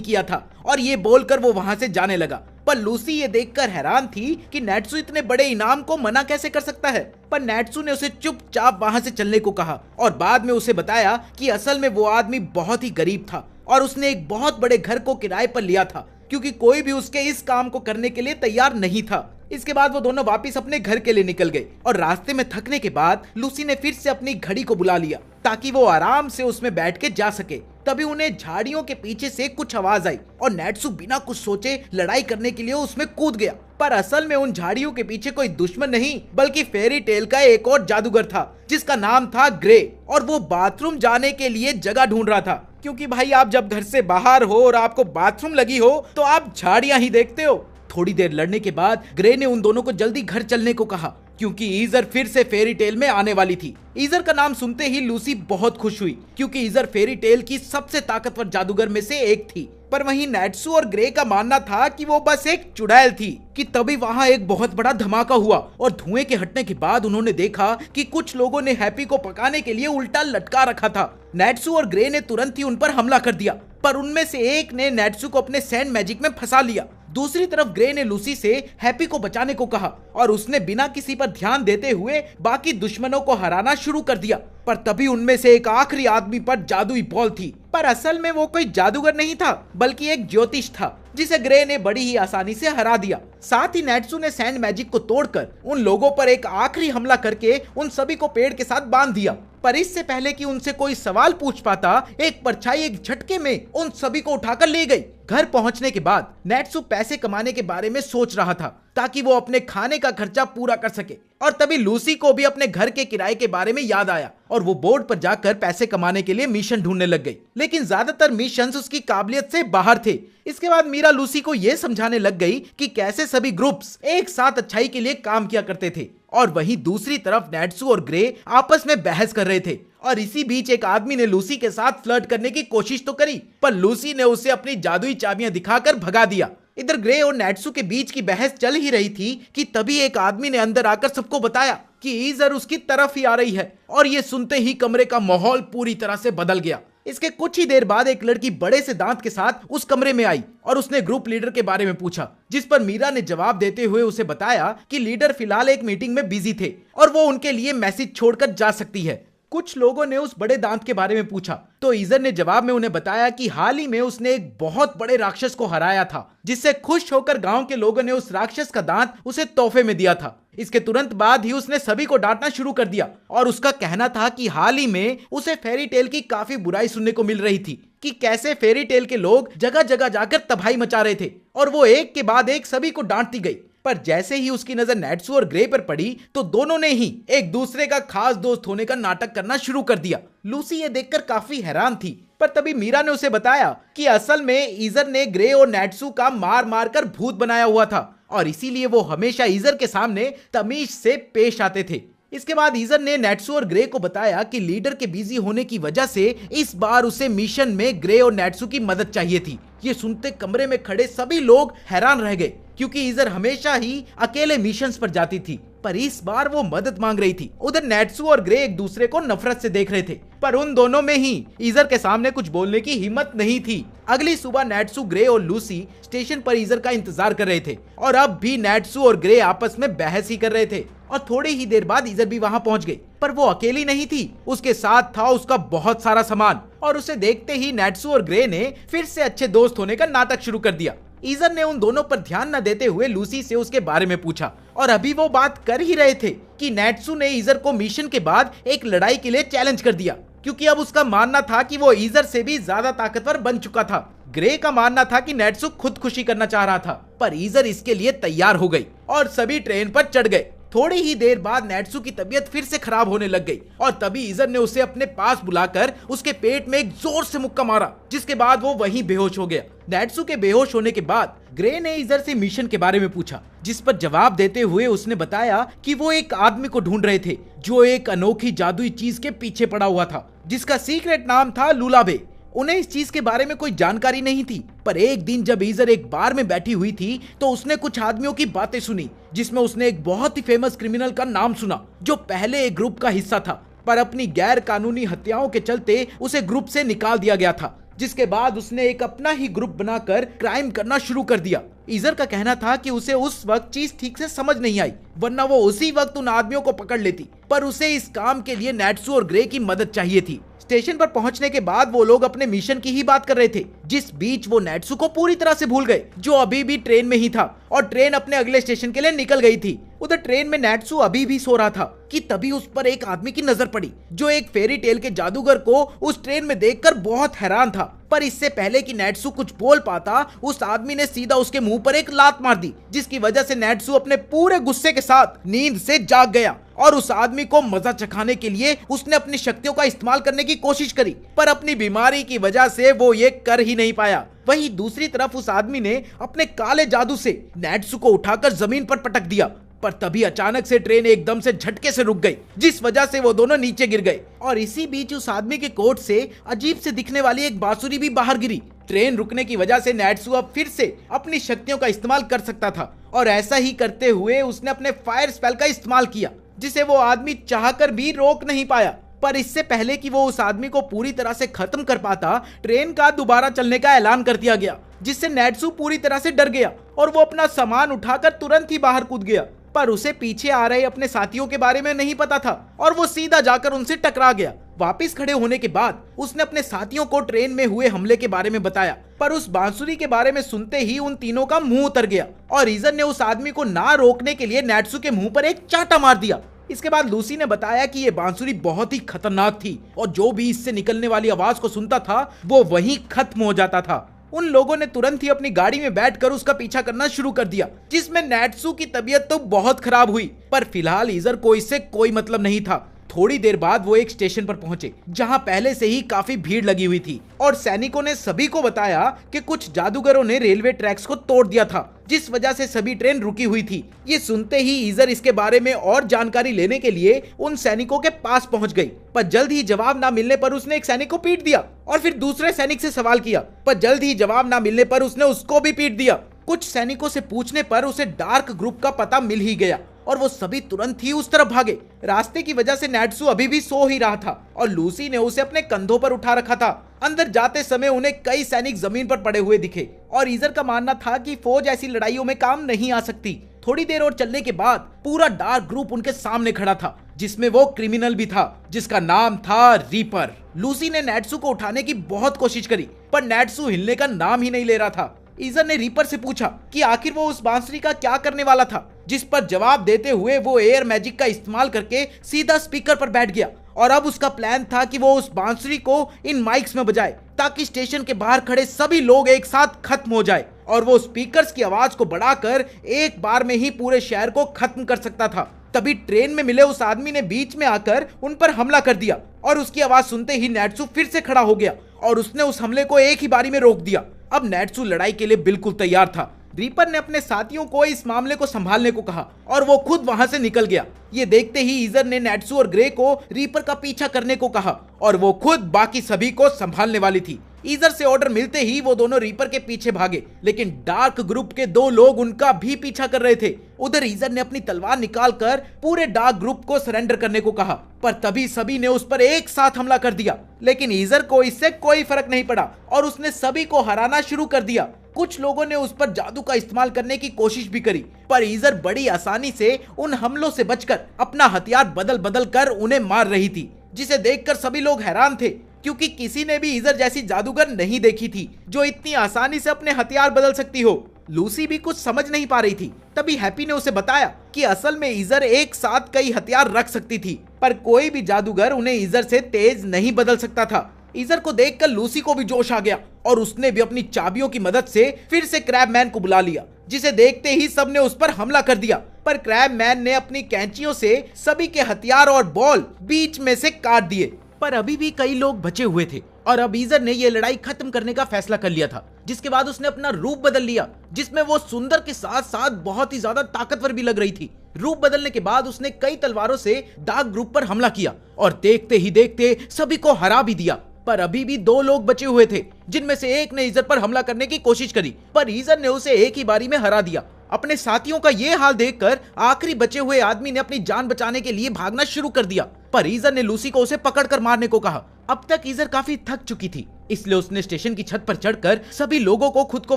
[SPEAKER 1] किया था और ये बोलकर वो वहां से जाने लगा। पर लूसी ये देखकर हैरान थी कि नेट्सू इतने बड़े इनाम को मना कैसे कर सकता है। पर नेट्सू ने उसे चुपचाप वहां से चलने को कहा और बाद में उसे बताया कि असल में वो आदमी बहुत ही गरीब था और उसने एक बहुत बड़े घर को किराए पर लिया था क्योंकि कोई भी उसके इस काम को करने के लिए तैयार नहीं था। इसके बाद वो दोनों वापस अपने घर के लिए निकल गए और रास्ते में थकने के बाद लूसी ने फिर से अपनी घड़ी को बुला लिया ताकि वो आराम से उसमें बैठ के जा सके। तभी उन्हें झाड़ियों के पीछे से कुछ आवाज आई और नेट्सू बिना कुछ सोचे लड़ाई करने के लिए उसमें कूद गया। पर असल में उन झाड़ियों के पीछे कोई दुश्मन नहीं बल्कि फेरी टेल का एक और जादूगर था जिसका नाम था ग्रे और वो बाथरूम जाने के लिए जगह ढूंढ रहा था क्योंकि भाई आप जब घर से बाहर हो और आपको बाथरूम लगी हो तो आप झाड़ियां ही देखते हो। थोड़ी देर लड़ने के बाद ग्रे ने उन दोनों को जल्दी घर चलने को कहा क्योंकि ईजर फिर से फेरी टेल में आने वाली थी। ईजर का नाम सुनते ही लूसी बहुत खुश हुई क्योंकि ईजर फेरी टेल की सबसे ताकतवर जादूगर में से एक थी। पर वहीं नेट्सू और ग्रे का मानना था कि वो बस एक चुड़ैल थी कि तभी वहां एक बहुत बड़ा धमाका हुआ और धुएं के हटने के बाद उन्होंने देखा कि कुछ लोगों ने हैप्पी को पकाने के लिए उल्टा लटका रखा था। नेट्सू और ग्रे ने तुरंत ही उन पर हमला कर दिया पर उनमें से एक ने नेट्सू को अपने सैंड मैजिक में फंसा लिया। दूसरी तरफ ग्रे ने लूसी से हैप्पी को बचाने को कहा और उसने बिना किसी पर ध्यान देते हुए बाकी दुश्मनों को हराना शुरू कर दिया। पर तभी उनमें से एक आखिरी आदमी पर जादुई बॉल थी पर असल में वो कोई जादूगर नहीं था बल्कि एक ज्योतिष था जिसे ग्रे ने बड़ी ही आसानी से हरा दिया। साथ ही नेट्सू ने सैंड मैजिक को तोड़कर उन लोगों पर एक आखिरी हमला करके उन सभी को पेड़ के साथ बांध दिया। पर इससे पहले कि उनसे कोई सवाल पूछ पाता एक परछाई एक झटके में उन सभी को उठाकर ले गई। घर पहुंचने के बाद नेट्सू पैसे कमाने के बारे में सोच रहा था ताकि वो अपने खाने का खर्चा पूरा कर सके और तभी लूसी को भी अपने घर के किराए के बारे में याद आया और वो बोर्ड पर जाकर पैसे कमाने के लिए मिशन ढूंढने लग गई। लेकिन ज्यादातर मिशंस उसकी काबिलियत से बाहर थे। इसके बाद मीरा लूसी को यह समझाने लग गई कि कैसे सभी ग्रुप्स एक साथ अच्छाई के लिए काम किया करते थे और वहीं दूसरी तरफ नेट्सू और ग्रे आपस में बहस कर रहे थे और इसी बीच एक आदमी ने लूसी के साथ फ्लर्ट करने की कोशिश तो करी पर लूसी ने उसे अपनी जादुई चाबियां दिखाकर भगा दिया। इधर ग्रे और नेट्सू के बीच की बहस चल ही रही थी कि तभी एक आदमी ने अंदर आकर सबको बताया कि ईजर उसकी तरफ ही आ रही है और ये सुनते ही कमरे का माहौल पूरी तरह से बदल गया। इसके कुछ ही देर बाद एक लड़की बड़े से दांत के साथ उस कमरे में आई और उसने ग्रुप लीडर के बारे में पूछा जिस पर मीरा ने जवाब देते हुए उसे बताया कि लीडर फिलहाल एक मीटिंग में बिजी थे और वो उनके लिए मैसेज छोड़कर जा सकती है। कुछ लोगों ने उस बड़े दांत के बारे में पूछा तो ईजर ने जवाब में उन्हें बताया कि हाल ही में उसने एक बहुत बड़े राक्षस को हराया था जिससे खुश होकर गांव के लोगों ने उस राक्षस का दांत उसे तोहफे में दिया था। इसके तुरंत बाद ही उसने सभी को डांटना शुरू कर दिया और उसका कहना था कि हाल ही में उसे फेरी टेल की काफी बुराई सुनने को मिल रही थी कि कैसे फेरी टेल के लोग जगह जगह जाकर तबाही मचा रहे थे और वो एक के बाद एक सभी को डांटती गई। पर जैसे ही उसकी नजर नेट्सू और ग्रे पर पड़ी तो दोनों ने ही एक दूसरे का खास दोस्त होने का नाटक करना शुरू कर दिया। लूसी ये देखकर काफी हैरान थी पर तभी मीरा ने उसे बताया कि असल में ईजर ने ग्रे और नेट्सू का मार मार कर भूत बनाया हुआ था और इसीलिए वो हमेशा ईजर के सामने तमीज से पेश आते थे। इसके बाद ईजर ने नेट्सू और ग्रे को बताया कि लीडर के बिजी होने की वजह से इस बार उसे मिशन में ग्रे और नेट्सू की मदद चाहिए थी। ये सुनते कमरे में खड़े सभी लोग हैरान रह गए क्योंकि ईजर हमेशा ही अकेले मिशंस पर जाती थी पर इस बार वो मदद मांग रही थी। उधर नेट्सू और ग्रे एक दूसरे को नफरत से देख रहे थे पर उन दोनों में ही ईजर के सामने कुछ बोलने की हिम्मत नहीं थी। अगली सुबह नेट्सू, ग्रे और लूसी स्टेशन पर ईजर का इंतजार कर रहे थे और अब भी नेट्सू और ग्रे आपस में बहस ही कर रहे थे और थोड़ी ही देर बाद ईजर भी वहां पहुंच गई। पर वो अकेली नहीं थी, उसके साथ था उसका बहुत सारा सामान और उसे देखते ही नेट्सू और ग्रे ने फिर से अच्छे दोस्त होने का नाटक शुरू कर दिया। ईजर ने उन दोनों पर ध्यान न देते हुए लूसी से उसके बारे में पूछा और अभी वो बात कर ही रहे थे कि नेट्सू ने ईजर को मिशन के बाद एक लड़ाई के लिए चैलेंज कर दिया क्योंकि अब उसका मानना था कि वो ईजर से भी ज्यादा ताकतवर बन चुका था। ग्रे का मानना था कि नेट्सू खुदकुशी करना चाह रहा था पर ईजर इसके लिए तैयार हो गई और सभी ट्रेन पर चढ़ गए। थोड़ी ही देर बाद नेट्सू की तबीयत फिर से खराब होने लग गई और तभी ईजर ने उसे अपने पास बुलाकर उसके पेट में एक जोर से मुक्का मारा, जिसके बाद वो वहीं बेहोश हो गया। नेट्सू के बेहोश होने के बाद ग्रे ने ईजर से मिशन के बारे में पूछा, जिस पर जवाब देते हुए उसने बताया कि वो एक आदमी को ढूंढ रहे थे जो एक अनोखी जादुई चीज के पीछे पड़ा हुआ था, जिसका सीक्रेट नाम था लुलाबे। उन्हें इस चीज के बारे में कोई जानकारी नहीं थी, पर एक दिन जब ईजर एक बार में बैठी हुई थी तो उसने कुछ आदमियों की बातें सुनी, जिसमें उसने एक बहुत ही फेमस क्रिमिनल का नाम सुना जो पहले एक ग्रुप का हिस्सा था, पर अपनी गैर कानूनी हत्याओं के चलते उसे ग्रुप से निकाल दिया गया था, जिसके बाद उसने एक अपना ही ग्रुप बनाकर क्राइम करना शुरू कर दिया। ईजर का कहना था कि उसे उस वक्त चीज ठीक से समझ नहीं आई, वरना वो उसी वक्त उन आदमियों को पकड़ लेती, पर उसे इस काम के लिए नेट्सू और ग्रे की मदद चाहिए थी। स्टेशन पर पहुंचने के बाद वो लोग अपने मिशन की ही बात कर रहे थे, जिस बीच वो नेट्सू को पूरी तरह से भूल गए, जो अभी भी ट्रेन में ही था और ट्रेन अपने अगले स्टेशन के लिए निकल गई थी। उधर ट्रेन में नेट्सू अभी भी सो रहा था कि तभी उस पर एक आदमी की नजर पड़ी, जो एक फेरी टेल के जादूगर को उस ट्रेन में देखकर बहुत हैरान था। पर इससे पहले कि नेट्सू कुछ बोल पाता, उस आदमी ने सीधा उसके मुंह पर एक लात मार दी, जिसकी वजह से नेट्सू अपने पूरे गुस्से के साथ नींद से जाग गया और उस आदमी को मजा चखाने के लिए उसने अपनी शक्तियों का इस्तेमाल करने की कोशिश करी, पर अपनी बीमारी की वजह से वो ये कर ही नहीं पाया। वहीं दूसरी तरफ उस आदमी ने अपने काले जादू से नेट्सू को उठाकर जमीन पर पटक दिया, पर तभी अचानक से ट्रेन एकदम से झटके से रुक गई, जिस वजह से वो दोनों नीचे गिर गए। और इसी बीच उस आदमी के कोट से अजीब से दिखने वाली एक बांसुरी भी बाहर गिरी। ट्रेन रुकने की वजह से नेट्सू अब फिर से अपनी शक्तियों का इस्तेमाल कर सकता था और ऐसा ही करते हुए उसने अपने फायर स्पेल का इस्तेमाल किया, जिसे वो आदमी चाहकर भी रोक नहीं पाया। पर इससे पहले कि वो उस आदमी को पूरी तरह से खत्म कर पाता, ट्रेन का दोबारा चलने का ऐलान कर दिया गया, जिससे नेट्सू पूरी तरह से डर गया और वो अपना सामान उठाकर तुरंत ही बाहर कूद गया। पर उसे पीछे आ रहे अपने साथियों के बारे में नहीं पता था और वो सीधा जाकर उनसे टकरा गया। वापस खड़े होने के बाद उसने अपने साथियों को ट्रेन में हुए हमले के बारे में बताया, पर उस बांसुरी के बारे में सुनते ही उन तीनों का मुंह उतर गया और ईजर ने उस आदमी को ना रोकने के लिए नेट्सू के मुंह पर एक चांटा मार दिया। इसके बाद लूसी ने बताया कि ये बांसुरी बहुत ही खतरनाक थी और जो भी इससे निकलने वाली आवाज को सुनता था वो वहीं खत्म हो जाता था। उन लोगों ने तुरंत ही अपनी गाड़ी में बैठकर उसका पीछा करना शुरू कर दिया, जिसमें नेट्सू की तबीयत तो बहुत खराब हुई, पर फिलहाल ईजर को इससे कोई मतलब नहीं था। थोड़ी देर बाद वो एक स्टेशन पर पहुंचे, जहां पहले से ही काफी भीड़ लगी हुई थी और सैनिकों ने सभी को बताया कि कुछ जादूगरों ने रेलवे ट्रैक्स को तोड़ दिया था, जिस वजह से सभी ट्रेन रुकी हुई थी। ये सुनते ही ईजर इसके बारे में और जानकारी लेने के लिए उन सैनिकों के पास पहुंच गई, पर जल्द ही जवाब ना मिलने पर उसने एक सैनिक को पीट दिया और फिर दूसरे सैनिक से सवाल किया, पर जल्द ही जवाब ना मिलने पर उसने उसको भी पीट दिया। कुछ सैनिकों से पूछने पर उसे डार्क ग्रुप का पता मिल ही गया और वो सभी तुरंत ही उस तरफ भागे। रास्ते की वजह से नेट्सू अभी भी सो ही रहा था और लूसी ने उसे अपने कंधों पर उठा रखा था। अंदर जाते समय उन्हें कई सैनिक जमीन पर पड़े हुए दिखे और ईजर का मानना था कि फौज ऐसी लड़ाइयों में काम नहीं आ सकती। थोड़ी देर और चलने के बाद पूरा डार्क ग्रुप उनके सामने खड़ा था, जिसमें वो क्रिमिनल भी था जिसका नाम था रीपर। लूसी ने नेट्सू को उठाने की बहुत कोशिश करी, पर नेट्सू हिलने का नाम ही नहीं ले रहा था। ईजर ने रीपर से पूछा कि आखिर वो उस बांसुरी का क्या करने वाला था, जिस पर जवाब देते हुए वो एयर मैजिक का इस्तेमाल करके सीधा स्पीकर पर बैठ गया और अब उसका प्लान था कि वो उस बांसुरी को इन माइक्स में बजाए ताकि स्टेशन के बाहर खड़े सभी लोग एक साथ खत्म हो जाए और वो स्पीकर्स की आवाज को बढ़ाकर एक बार में ही पूरे शहर को खत्म कर सकता था। तभी ट्रेन में मिले उस आदमी ने बीच में आकर उन पर हमला कर दिया और उसकी आवाज सुनते ही नेट्सू फिर से खड़ा हो गया और उसने उस हमले को एक ही बारी में रोक दिया। अब नेट्सू लड़ाई के लिए बिल्कुल तैयार था। रीपर ने अपने साथियों को इस मामले को संभालने को कहा और वो खुद वहां से निकल गया। ये देखते ही ईजर ने नेट्सू और ग्रे को रीपर का पीछा करने को कहा और वो खुद बाकी सभी को संभालने वाली थी। ईजर से ऑर्डर मिलते ही वो दोनों रीपर के पीछे भागे, लेकिन डार्क ग्रुप के दो लोग उनका भी पीछा कर रहे थे। उधर ईजर ने अपनी तलवार निकालकर पूरे डार्क ग्रुप को सरेंडर करने को कहा, पर तभी सभी ने उस पर एक साथ हमला कर दिया, लेकिन ईजर को इससे कोई फर्क नहीं पड़ा और उसने सभी को हराना शुरू कर दिया। कुछ लोगों ने उस पर जादू का इस्तेमाल करने की कोशिश भी करी, पर ईजर बड़ी आसानी से उन हमलों से बचकर अपना हथियार बदल बदल कर उन्हें मार रही थी, जिसे देखकर सभी लोग हैरान थे, क्योंकि किसी ने भी ईजर जैसी जादूगर नहीं देखी थी जो इतनी आसानी से अपने हथियार बदल सकती हो। लूसी भी कुछ समझ नहीं पा रही थी। तभी हैप्पी ने उसे बताया कि असल में ईजर एक साथ कई हथियार रख सकती थी, पर कोई भी जादूगर उन्हें ईजर से तेज नहीं बदल सकता था। ईजर को देखकर लूसी को भी जोश आ गया और उसने भी अपनी चाबियों की मदद से फिर से क्रैबमैन को बुला लिया, जिसे देखते ही सबने उस पर हमला कर दिया। पर क्रैब मैन ने अपनी कैंचियों से सभी के हथियार और बॉल बीच में से काट दिए। पर अभी भी कई लोग बचे हुए थे और अब ईजर ने ये लड़ाई खत्म करने का फैसला कर लिया था, जिसके बाद उसने अपना रूप बदल लिया, जिसमें वो सुंदर के साथ साथ बहुत ही ज्यादा ताकतवर भी लग रही थी। रूप बदलने के बाद उसने कई तलवारों से डार्क ग्रुप पर हमला किया और देखते ही देखते सभी को हरा भी दिया। पर अभी भी 2 लोग बचे हुए थे, जिनमें से एक ने ईजर पर हमला करने की कोशिश करी, पर ईजर ने उसे एक ही बारी में हरा दिया। अपने साथियों का ये हाल देखकर आखिरी बचे हुए आदमी ने अपनी जान बचाने के लिए भागना शुरू कर दिया, पर ईजर ने लूसी को उसे पकड़कर मारने को कहा। अब तक ईजर काफी थक चुकी थी, इसलिए उसने स्टेशन की छत पर चढ़कर सभी लोगों को खुद को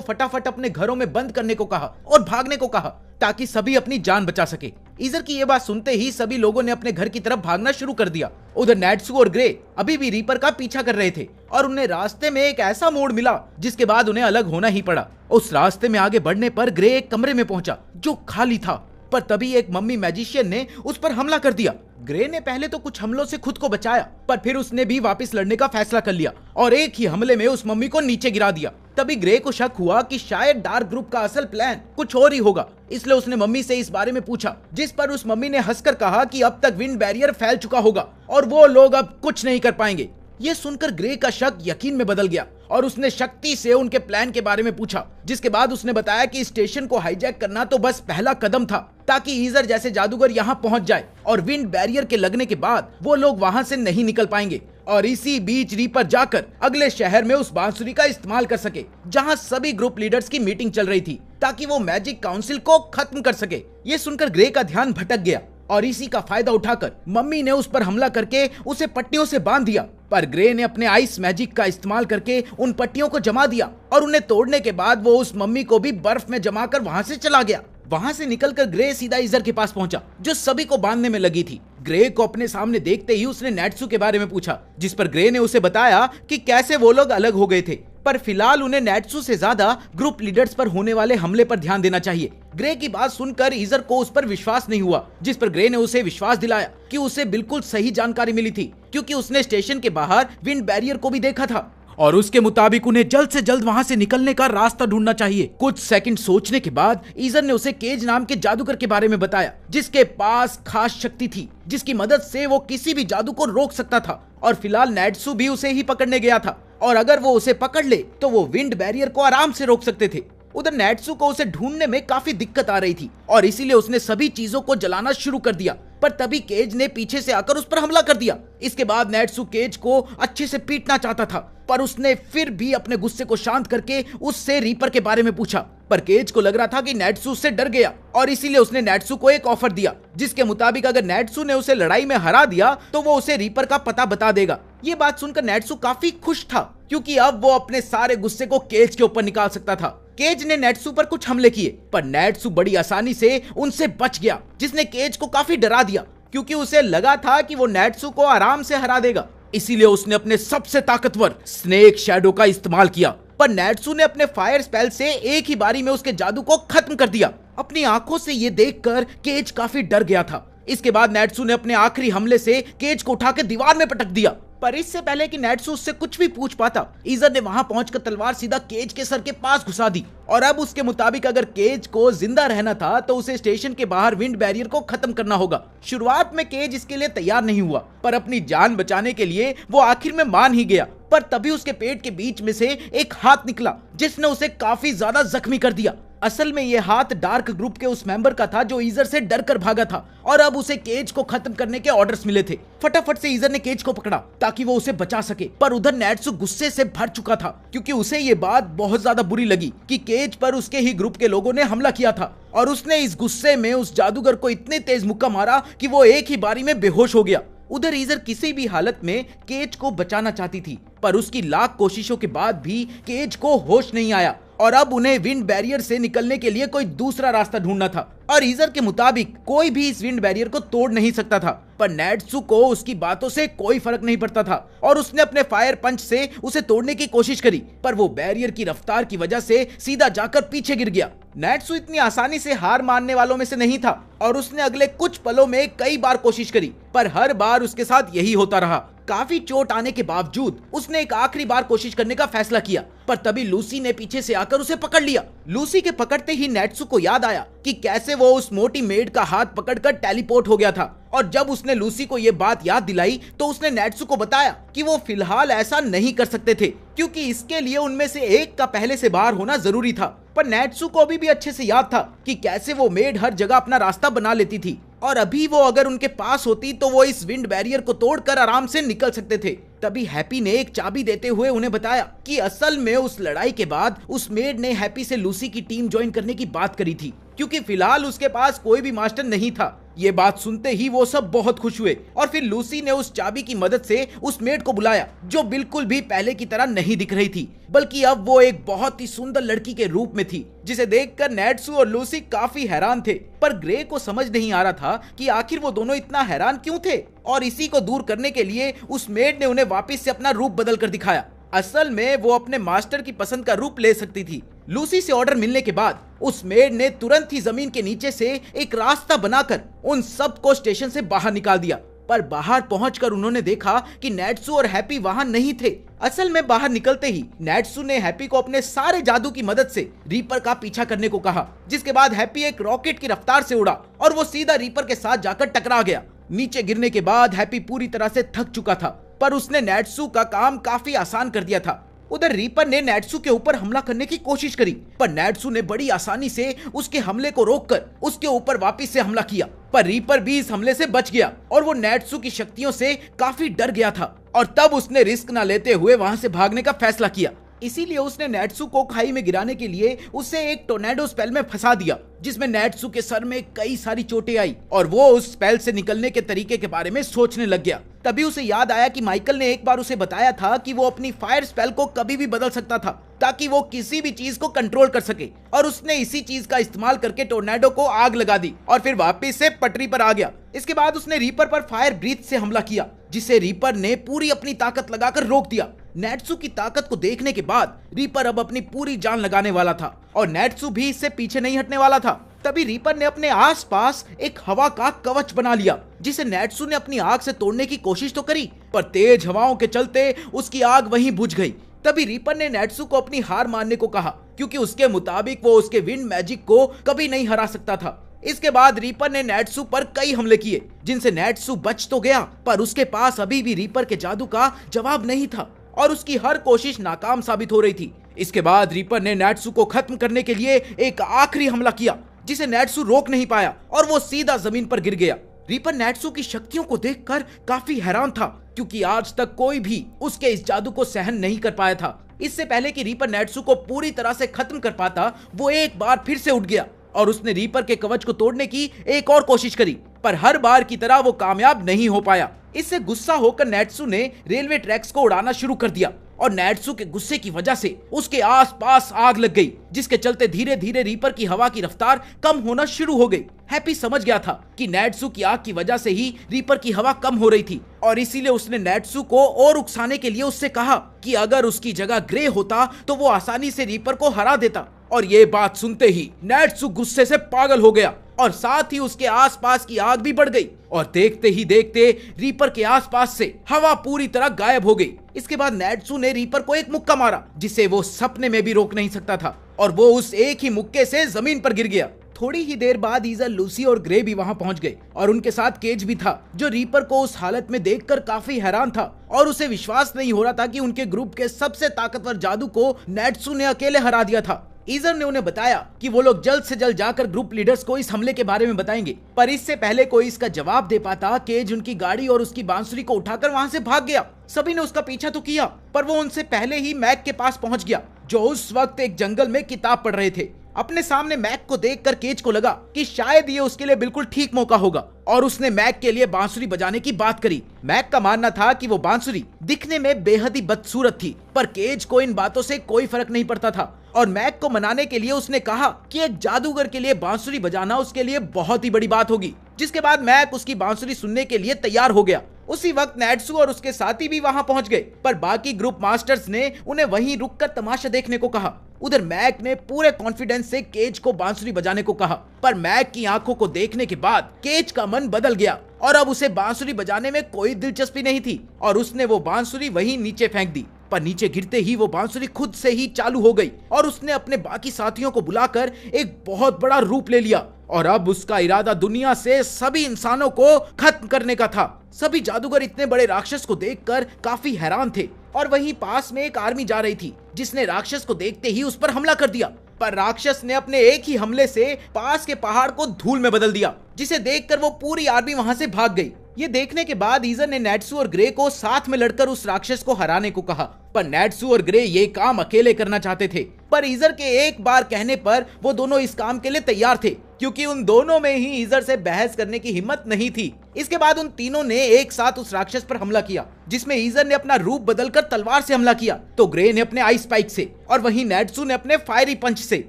[SPEAKER 1] फटाफट अपने घरों में बंद करने को कहा और भागने को कहा, ताकि सभी अपनी जान बचा सके। ईजर की ये बात सुनते ही सभी लोगों ने अपने घर की तरफ भागना शुरू कर दिया। उधर नेट्सू और ग्रे अभी भी रीपर का पीछा कर रहे थे और उन्हें रास्ते में एक ऐसा मोड़ मिला जिसके बाद उन्हें अलग होना ही पड़ा। उस रास्ते में आगे बढ़ने पर ग्रे एक कमरे में पहुंचा जो खाली था, पर तभी एक मम्मी मैजिशियन ने उस पर हमला कर दिया। ग्रे ने पहले तो कुछ हमलों से खुद को बचाया, पर फिर उसने भी वापस लड़ने का फैसला कर लिया और एक ही हमले में उस मम्मी को नीचे गिरा दिया। तभी ग्रे को शक हुआ कि शायद डार्क ग्रुप का असल प्लान कुछ और ही होगा, इसलिए उसने मम्मी से इस बारे में पूछा, जिस पर उस मम्मी ने हंसकर कहा कि अब तक विंड बैरियर फैल चुका होगा और वो लोग अब कुछ नहीं कर पाएंगे। ये सुनकर ग्रे का शक यकीन में बदल गया और उसने शक्ति से उनके प्लान के बारे में पूछा, जिसके बाद उसने बताया कि स्टेशन को हाईजैक करना तो बस पहला कदम था, ताकि ईजर जैसे जादूगर यहाँ पहुंच जाए और विंड बैरियर के लगने के बाद वो लोग वहां से नहीं निकल पाएंगे और इसी बीच रीपर जाकर अगले शहर में उस बांसुरी का इस्तेमाल कर सके जहां सभी ग्रुप लीडर्स की मीटिंग चल रही थी, ताकि वो मैजिक काउंसिल को खत्म कर सके। ये सुनकर ग्रे का ध्यान भटक गया और इसी का फायदा उठाकर मम्मी ने उस पर हमला करके उसे पट्टियों से बांध दिया, पर ग्रे ने अपने आइस मैजिक का इस्तेमाल करके उन पट्टियों को जमा दिया और उन्हें तोड़ने के बाद वो उस मम्मी को भी बर्फ में जमाकर वहां से चला गया। वहां से निकलकर ग्रे सीधा ईजर के पास पहुंचा जो सभी को बांधने में लगी थी। ग्रे को अपने सामने देखते ही उसने नेट्सू के बारे में पूछा, जिस पर ग्रे ने उसे बताया कि कैसे वो लोग अलग हो गए थे, पर फिलहाल उन्हें नेट्सू से ज्यादा ग्रुप लीडर्स पर होने वाले हमले पर ध्यान देना चाहिए। ग्रे की बात सुनकर ईजर को उस पर विश्वास नहीं हुआ, जिस पर ग्रे ने उसे विश्वास दिलाया कि उसे बिल्कुल सही जानकारी मिली थी, क्योंकि उसने स्टेशन के बाहर विंड बैरियर को भी देखा था और उसके मुताबिक उन्हें जल्द से जल्द वहां से निकलने का रास्ता ढूंढना चाहिए। कुछ सेकंड सोचने के बाद ईजर ने उसे केज नाम के जादूगर के बारे में बताया, जिसके पास खास शक्ति थी जिसकी मदद से वो किसी भी जादू को रोक सकता था और फिलहाल नेट्सू भी उसे ही पकड़ने गया था और अगर वो उसे पकड़ ले तो वो विंड बैरियर को आराम से रोक सकते थे। उधर नेट्सू को उसे ढूंढने में काफी दिक्कत आ रही थी और इसीलिए उसने सभी चीजों को जलाना शुरू कर दिया, पर तभी केज ने पीछे से आकर उस पर हमला कर दिया। इसके बाद नेट्सू केज को अच्छे से पीटना चाहता था, पर उसने फिर भी अपने गुस्से को शांत करके उससे रीपर के बारे में पूछा, पर केज को लग रहा था कि नेट्सू उससे डर गया और इसीलिए उसने नेट्सू को एक ऑफर दिया, जिसके मुताबिक अगर नेट्सू ने उसे लड़ाई में हरा दिया तो वो उसे रीपर का पता बता देगा। ये बात सुनकर नेट्सू काफी खुश था, क्योंकि अब वो अपने सारे गुस्से को केज के ऊपर निकाल सकता था। केज ने नेट्सू पर कुछ हमले किए, पर नेट्सू बड़ी आसानी से उनसे बच गया, जिसने केज को काफी डरा दिया, क्योंकि उसे लगा था कि वो नेट्सू को आराम से हरा देगा। इसीलिए उसने अपने सबसे ताकतवर स्नेक शैडो का इस्तेमाल किया, पर नेट्सू ने अपने फायर स्पेल से एक ही बारी में उसके जादू को खत्म कर दिया। अपनी आंखों से ये देखकर केज काफी डर गया था। इसके बाद नेट्सू ने अपने आखिरी हमले से केज को उठाकर दीवार में पटक दिया, पर इससे पहले कि नेट्सू उससे कुछ भी पूछ पाता, ईजर ने वहां पहुंचकर तलवार सीधा केज के सर के पास घुसा दी और अब उसके मुताबिक अगर केज को जिंदा रहना था तो उसे स्टेशन के बाहर विंड बैरियर को खत्म करना होगा। शुरुआत में केज इसके लिए तैयार नहीं हुआ, पर अपनी जान बचाने के लिए वो आखिर में मान ही गया। पर तभी उसके पेट के बीच में से एक हाथ निकला, जिसने उसे काफी ज्यादा जख्मी कर दिया। असल में ये हाथ डार्क ग्रुप के उस मेंबर का था जो ईजर से डर कर भागा था और अब उसे केज को खत्म करने के ऑर्डर्स मिले थे। फटाफट से ईजर ने केज को पकड़ा ताकि वो उसे बचा सके, पर उधर नेट्सू गुस्से से भर चुका था, क्योंकि उसे ये बात बहुत ज्यादा बुरी लगी कि केज पर उसके ही ग्रुप के लोगों ने हमला किया था और उसने इस गुस्से में उस जादूगर को इतने तेज मुक्का मारा कि वो एक ही बारी में बेहोश हो गया। उधर ईजर किसी भी हालत में केज को बचाना चाहती थी, पर उसकी लाख कोशिशों के बाद भी केज को होश नहीं आया और अब उन्हें विंड बैरियर से निकलने के लिए कोई दूसरा रास्ता ढूंढना था और ईजर के मुताबिक कोई भी इस विंड बैरियर को तोड़ नहीं सकता था। पर नेट्सू को उसकी बातों से कोई फर्क नहीं पड़ता था और उसने अपने फायर पंच से उसे तोड़ने की कोशिश करी, पर वो बैरियर की रफ्तार की वजह से सीधा जाकर पीछे गिर गया। नेट्सू इतनी आसानी से हार मानने वालों में से नहीं था और उसने अगले कुछ पलों में कई बार कोशिश करी, पर हर बार उसके साथ यही होता रहा। काफी चोट आने के बावजूद उसने एक आखिरी बार कोशिश करने का फैसला किया, पर तभी लूसी ने पीछे से आकर उसे पकड़ लिया। लूसी के पकड़ते ही नेट्सू को याद आया कि कैसे वो उस मोटी मेड का हाथ पकड़कर टेलीपोर्ट हो गया था, और जब उसने लूसी को ये बात याद दिलाई तो उसने नेट्सू को बताया कि वो फिलहाल ऐसा नहीं कर सकते थे, क्योंकि इसके लिए उनमें से एक का पहले से बाहर होना जरूरी था। पर नेट्सू को अभी भी अच्छे से याद था कि कैसे वो मेड हर जगह अपना रास्ता बना लेती थी, और अभी वो अगर उनके पास होती तो वो इस विंड बैरियर को तोड़कर आराम से निकल सकते थे। तभी हैप्पी ने एक चाबी देते हुए उन्हें बताया कि असल में उस लड़ाई के बाद उस मेड ने हैप्पी से लूसी की टीम ज्वाइन करने की बात करी थी, क्योंकि फिलहाल उसके पास कोई भी मास्टर नहीं था। ये बात सुनते ही वो सब बहुत खुश हुए, और फिर लूसी ने उस चाबी की मदद से उस मेड को बुलाया, जो बिल्कुल भी पहले की तरह नहीं दिख रही थी, बल्कि अब वो एक बहुत ही सुंदर लड़की के रूप में थी, जिसे देखकर नेट्सू और लूसी काफी हैरान थे। पर ग्रे को समझ नहीं आ रहा था कि आखिर वो दोनों इतना हैरान क्यों थे, और इसी को दूर करने के लिए उस मेड ने उन्हें वापस से अपना रूप बदल कर दिखाया। असल में वो अपने मास्टर की पसंद का रूप ले सकती थी। लूसी से ऑर्डर मिलने के बाद उस मेड ने तुरंत ही जमीन के नीचे से एक रास्ता बनाकर उन सबको स्टेशन से बाहर निकाल दिया। पर बाहर पहुंचकर उन्होंने देखा कि नेट्सू और हैप्पी वहां नहीं थे। असल में बाहर निकलते ही नेट्सू ने हैप्पी को अपने सारे जादू की मदद से रीपर का पीछा करने को कहा, जिसके बाद हैप्पी एक रॉकेट की रफ्तार से उड़ा और वो सीधा रीपर के साथ जाकर टकरा गया। नीचे गिरने के बाद हैप्पी पूरी तरह से थक चुका था, पर उसने नेट्सू का काम काफी आसान कर दिया था। उधर रीपर ने नेट्सू के ऊपर हमला करने की कोशिश करी, पर नेट्सू ने बड़ी आसानी से उसके हमले को रोककर उसके ऊपर वापस से हमला किया। पर रीपर भी इस हमले से बच गया, और वो नेट्सू की शक्तियों से काफी डर गया था, और तब उसने रिस्क न लेते हुए वहां से भागने का फैसला किया। इसीलिए उसने नेट्सू को खाई में गिराने के लिए उसे एक टोर्नेडो स्पेल में फंसा दिया, जिसमें नेट्सू के सर में कई सारी चोटें आई, और वो उस स्पेल से निकलने के तरीके के बारे में सोचने लग गया। तभी उसे याद आया कि माइकल ने एक बार उसे बताया था कि वो अपनी फायर स्पेल को कभी भी बदल सकता था, ताकि वो किसी भी चीज को कंट्रोल कर सके, और उसने इसी चीज का इस्तेमाल करके टोर्नेडो को आग लगा दी और फिर वापस से पटरी पर आ गया। इसके बाद उसने रीपर पर फायर ब्रीथ से हमला किया, जिसे रीपर ने पूरी अपनी ताकत लगाकर रोक दिया। नेट्सू की ताकत को देखने के बाद रीपर अब अपनी पूरी जान लगाने वाला था, और नेट्सू भी इससे पीछे नहीं हटने वाला था। तभी रीपर ने अपने आसपास एक हवा का कवच बना लिया, जिसे नेट्सू ने अपनी आग से तोड़ने की कोशिश तो करी, पर तेज हवाओं के चलते उसकी आग वहीं बुझ गई। तभी रीपर ने नेट्सू को अपनी हार मानने को कहा, क्योंकि उसके मुताबिक वो उसके विंड मैजिक को कभी नहीं हरा सकता था। इसके बाद रीपर ने नेट्सू पर कई हमले किए, जिनसे नेट्सू बच तो गया, पर उसके पास अभी भी रीपर के जादू का जवाब नहीं था, और उसकी हर कोशिश नाकाम साबित हो रही थी। इसके बाद रीपर ने नेट्सू को खत्म करने के लिए एक आखिरी हमला किया, जिसे नेट्सू रोक नहीं पाया, और वो सीधा जमीन पर गिर गया। रीपर नेट्सू की शक्तियों को देखकर काफी हैरान था, क्योंकि आज तक कोई भी उसके इस जादू को सहन नहीं कर पाया था। इससे पहले कि रीपर नेट्सू को पूरी तरह से खत्म कर पाता, वो एक बार फिर से उठ गया, और उसने रीपर के कवच को तोड़ने की एक और कोशिश करी, पर हर बार की तरह वो कामयाब नहीं हो पाया। इससे गुस्सा होकर नेट्सू ने रेलवे ट्रैक्स को उड़ाना शुरू कर दिया, और नेट्सू के गुस्से की वजह से उसके आसपास आग लग गई, जिसके चलते धीरे धीरे रीपर की हवा की रफ्तार कम होना शुरू हो गई। हैप्पी समझ गया था कि नेट्सू की आग की वजह से ही रीपर की हवा कम हो रही थी, और इसीलिए उसने नेट्सू को और उकसाने के लिए उससे कहा कि अगर उसकी जगह ग्रे होता तो वो आसानी से रीपर को हरा देता। और ये बात सुनते ही नेट्सू गुस्से से पागल हो गया, और साथ ही उसके आसपास की आग भी बढ़ गई, और देखते ही देखते रीपर के आसपास से हवा पूरी तरह गायब हो गई। इसके बाद नेट्सू ने रीपर को एक मुक्का मारा, जिसे वो सपने में भी रोक नहीं सकता था, और वो उस एक ही मुक्के से जमीन पर गिर गया। थोड़ी ही देर बाद ईज़र, लूसी और ग्रे भी वहां पहुंच गए, और उनके साथ केज भी था, जो रीपर को उस हालत में देखकर काफी हैरान था, और उसे विश्वास नहीं हो रहा था कि उनके ग्रुप के सबसे ताकतवर जादू को नेट्सू ने अकेले हरा दिया था। ईज़र ने उन्हें बताया कि वो लोग जल्द से जल्द जाकर ग्रुप लीडर्स को इस हमले के बारे में बताएंगे, पर इससे पहले कोई इसका जवाब दे पाता, केज उनकी गाड़ी और उसकी बांसुरी को उठाकर वहां से भाग गया। सभी ने उसका पीछा तो किया, पर वो उनसे पहले ही मैक के पास पहुंच गया, जो उस वक्त एक जंगल में किताब पढ़ रहे थे। अपने सामने मैक को देखकर केज को लगा कि शायद ये उसके लिए बिल्कुल ठीक मौका होगा, और उसने मैक के लिए बांसुरी बजाने की बात करी। मैक का मानना था कि वो बांसुरी दिखने में बेहद ही बदसूरत थी, पर केज को इन बातों से कोई फर्क नहीं पड़ता था, और मैक को मनाने के लिए उसने कहा कि एक जादूगर के लिए बांसुरी बजाना उसके लिए बहुत ही बड़ी बात होगी। जिसके बाद मैक उसकी बांसुरी सुनने के लिए तैयार हो गया, उसी वक्त नेट्सू और उसके साथी भी वहां पहुंच गए, पर बाकी ग्रुप मास्टर्स ने उन्हें वहीं रुककर तमाशा देखने को कहा। उधर मैक ने पूरे कॉन्फिडेंस से केज को बांसुरी बजाने को कहा, पर मैक की आंखों को देखने के बाद केज का मन बदल गया और अब उसे बांसुरी बजाने में कोई दिलचस्पी नहीं थी और उसने वो बांसुरी वहीं नीचे फेंक दी। पर नीचे गिरते ही वो बांसुरी खुद से ही चालू हो गई और उसने अपने बाकी साथियों को बुलाकर एक बहुत बड़ा रूप ले लिया और अब उसका इरादा दुनिया से सभी इंसानों को खत्म करने का था। सभी जादूगर इतने बड़े राक्षस को देखकर काफी हैरान थे और वहीं पास में एक आर्मी जा रही थी जिसने राक्षस को देखते ही उस पर हमला कर दिया, पर राक्षस ने अपने एक ही हमले से पास के पहाड़ को धूल में बदल दिया, जिसे देखकर वो पूरी आर्मी वहां से भाग गई। ये देखने के बाद ईजर ने नेट्सू और ग्रे को साथ में लड़कर उस राक्षस को हराने को कहा, पर नेट्सू और ग्रे ये काम अकेले करना चाहते थे, पर ईजर के एक बार कहने पर वो दोनों इस काम के लिए तैयार थे, क्योंकि उन दोनों में ही ईजर से बहस करने की हिम्मत नहीं थी। इसके बाद उन तीनों ने एक साथ उस राक्षस पर हमला किया, जिसमें ईजर ने अपना रूप बदलकर तलवार से हमला किया, तो ग्रे ने अपने आइस स्पाइक से और वहीं नेट्सू ने अपने फायरी पंच से।